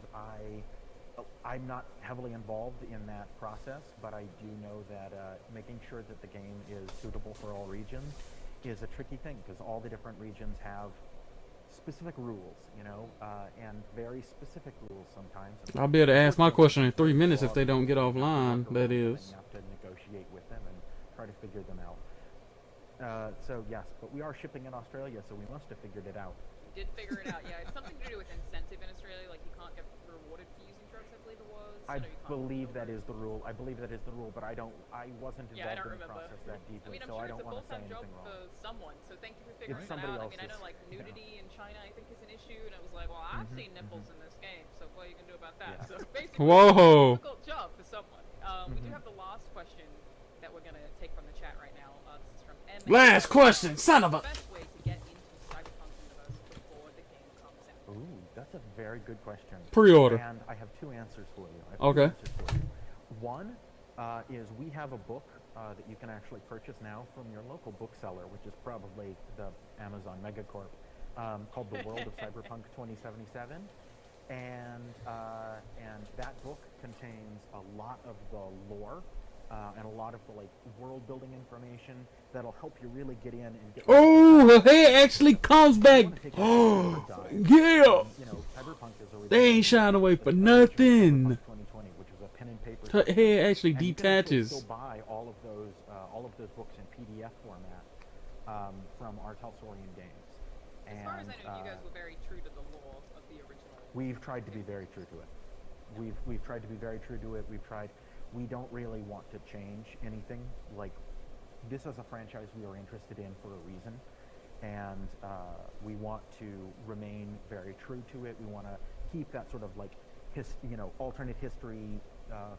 I'm not heavily involved in that process, but I do know that making sure that the game is suitable for all regions is a tricky thing, because all the different regions have specific rules, and very specific rules sometimes. I'll be able to ask my question in 3 minutes if they don't get offline, that is. You have to negotiate with them and try to figure them out. So yes, but we are shipping in Australia, so we must have figured it out. We did figure it out, yeah. It's something to do with incentive in Australia, like you can't get rewarded for using drugs, I believe it was. I believe that is the rule. I believe that is the rule, but I wasn't involved in the process that deeply, I'm so sure I don't it's a want to say full-time job anything wrong. for someone, so thank you for figuring It's that somebody out. else's. I mean, I know like nudity in China I think is an issue, and I was like, well, I've seen nipples in this game, so what are you gonna do about that? Yeah. So basically, Whoa. it's a difficult job for someone. We do have the last question that we're gonna take from the chat right now. This is from M. Last question, son of a. Best way to get into Cyberpunk universe before the game comes out. Ooh, that's a very good question. Pre-order. And I have two answers for you. Okay. One is we have a book that you can actually purchase now from your local bookseller, which is probably the Amazon Megacorp, called The World of Cyberpunk 2077. And that book contains a lot of the lore and a lot of the like world building information that'll help you really get in and get. Oh, her hair actually comes back. Oh, yeah. Cyberpunk is already they ain't shying away for nothing. 2020, which is a pen and paper. Her hair actually and detaches. You can still buy all of those books in PDF format from our Telsorian Games. As far as I know, you guys were very true to the lore of the original. We've tried to be very true to it. We've tried to be very true to it. We don't really want to change anything. Like, this is a franchise we are interested in for a reason, and we want to remain very true to it. We want to keep that sort of like alternate history,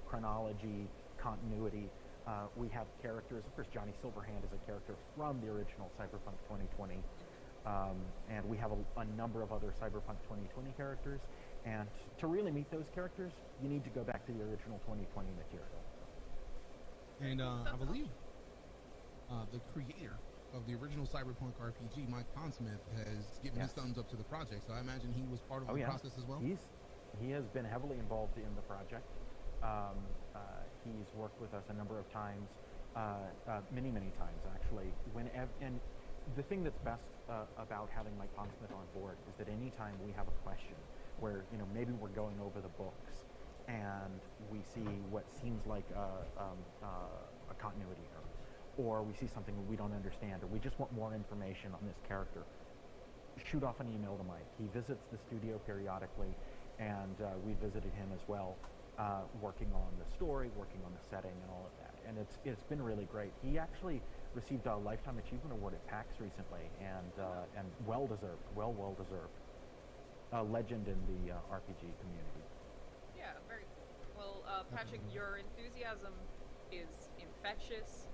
chronology, continuity. We have characters. Of course, Johnny Silverhand is a character from the original Cyberpunk 2020, and we have a number of other Cyberpunk 2020 characters. And to really meet those characters, you need to go back to the original 2020 material. And I believe the creator of the original Cyberpunk RPG, Mike Pondsmith, has given his thumbs up to the project. So I imagine he was part of the process as well. He has been heavily involved in the project. He's worked with us a number of times, many times actually. And the thing that's best about having Mike Pondsmith on board is that anytime we have a question, where maybe we're going over the books and we see what seems like a continuity error, or we see something we don't understand, or we just want more information on this character, shoot off an email to Mike. He visits the studio periodically, and we visited him as well, working on the story, working on the setting, and all of that. And it's been really great. He actually received a Lifetime Achievement Award at PAX recently, and well deserved. A legend in the RPG community. Yeah, very cool. Well, Patrick, your enthusiasm is infectious.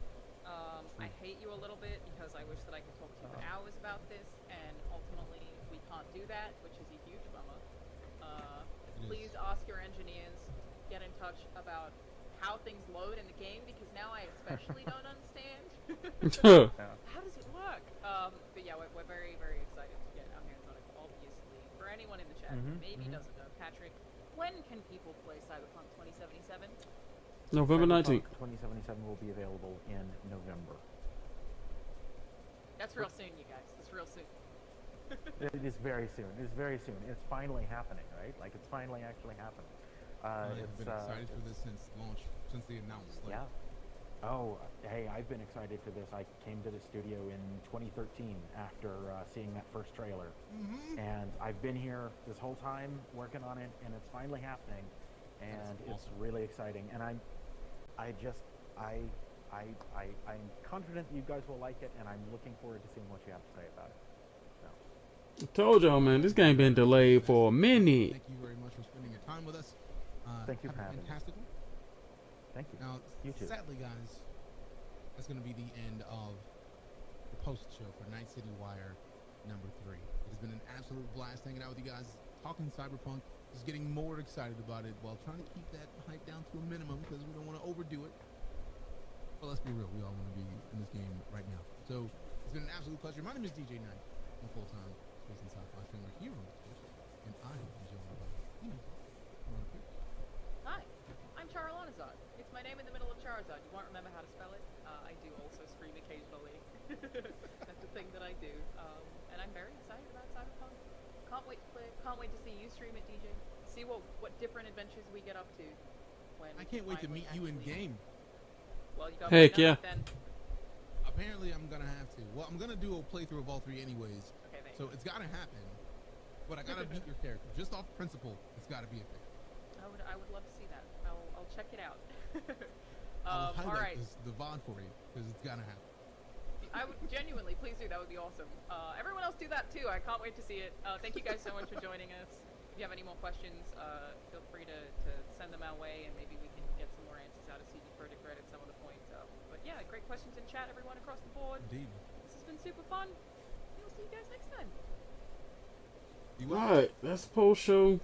I hate you a little bit because I wish that I could talk to you for hours about this, and ultimately we can't do that, which is a huge bummer. Please ask your engineers to get in touch about how things load in the game, because now I especially don't understand. How does it work? But yeah, we're very, very excited to get our hands on it, obviously. For anyone in the chat who maybe doesn't know, Patrick, when can people play Cyberpunk 2077? November 19th. 2077 will be available in November. That's real soon, you guys. It's real soon. It is very soon. It is very soon. It's finally happening, right? Like, it's finally actually happening. I've been excited for this since launch, since they announced. Like, yeah. Oh, hey, I've been excited for this. I came to the studio in 2013 after seeing that first trailer. And I've been here this whole time working on it, and it's finally happening. And it's really exciting. And I'm confident that you guys will like it, and I'm looking forward to seeing what you have to say about it. So. I told y'all, man, this game been delayed for a minute. Thank you very much for spending your time with us. Thank you for having me. Fantastic. Thank you. Now, you too. Sadly, guys, that's going to be the end of the post show for Night City Wire #3. It has been an absolute blast hanging out with you guys, talking Cyberpunk, just getting more excited about it while trying to keep that hype down to a minimum because we don't want to overdo it. But let's be real, we all want to be in this game right now. So it's been an absolute pleasure. My name is DJ Knight. I'm a full-time Space and Sci-Fi streamer here on Twitch, and I am joined by Hi, I'm Charizard. It's my name in the middle of Charizard. You won't remember how to spell it. I do also stream occasionally. That's a thing that I do. And I'm very excited about Cyberpunk. Can't wait to play. Can't wait to see you stream it, DJ. See what different adventures we get up to. When I can't wait to meet you in game. Well, you got Heck yeah. Then. Apparently, I'm gonna have to. Well, I'm gonna do a playthrough of all 3 anyways. Okay, thanks. So it's gotta happen. But I gotta beat your character. Just off principle, it's gotta be a thing. I would love to see that. I I'll check it out. I'll all right. highlight the VOD for you because it's gonna happen. I would genuinely, please do. That would be awesome. Everyone else do that too. I can't wait to see it. Thank you guys so much for joining us. If you have any more questions, feel free to send them our way, and maybe we can get some more answers out of CD Projekt Red at some of the points. But yeah, great questions in chat, everyone across the board. Indeed. This has been super fun. We'll see you guys next time. Alright, that's the post show.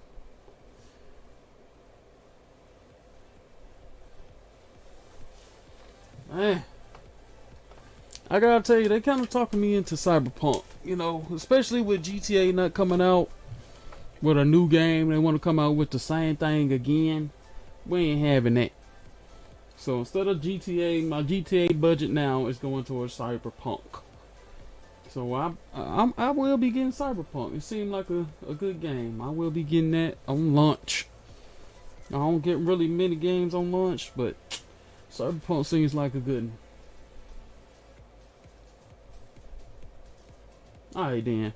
Man, I gotta tell you, they kind of talking me into Cyberpunk. You know, especially with GTA not coming out with a new game. They want to come out with the same thing again. We ain't having that. So instead of GTA, my GTA budget now is going towards Cyberpunk. So I will be getting Cyberpunk. It seemed like a good game. I will be getting that on launch. I don't get really many games on launch, but Cyberpunk seems like a good one. Alright then.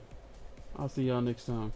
I'll see y'all next time.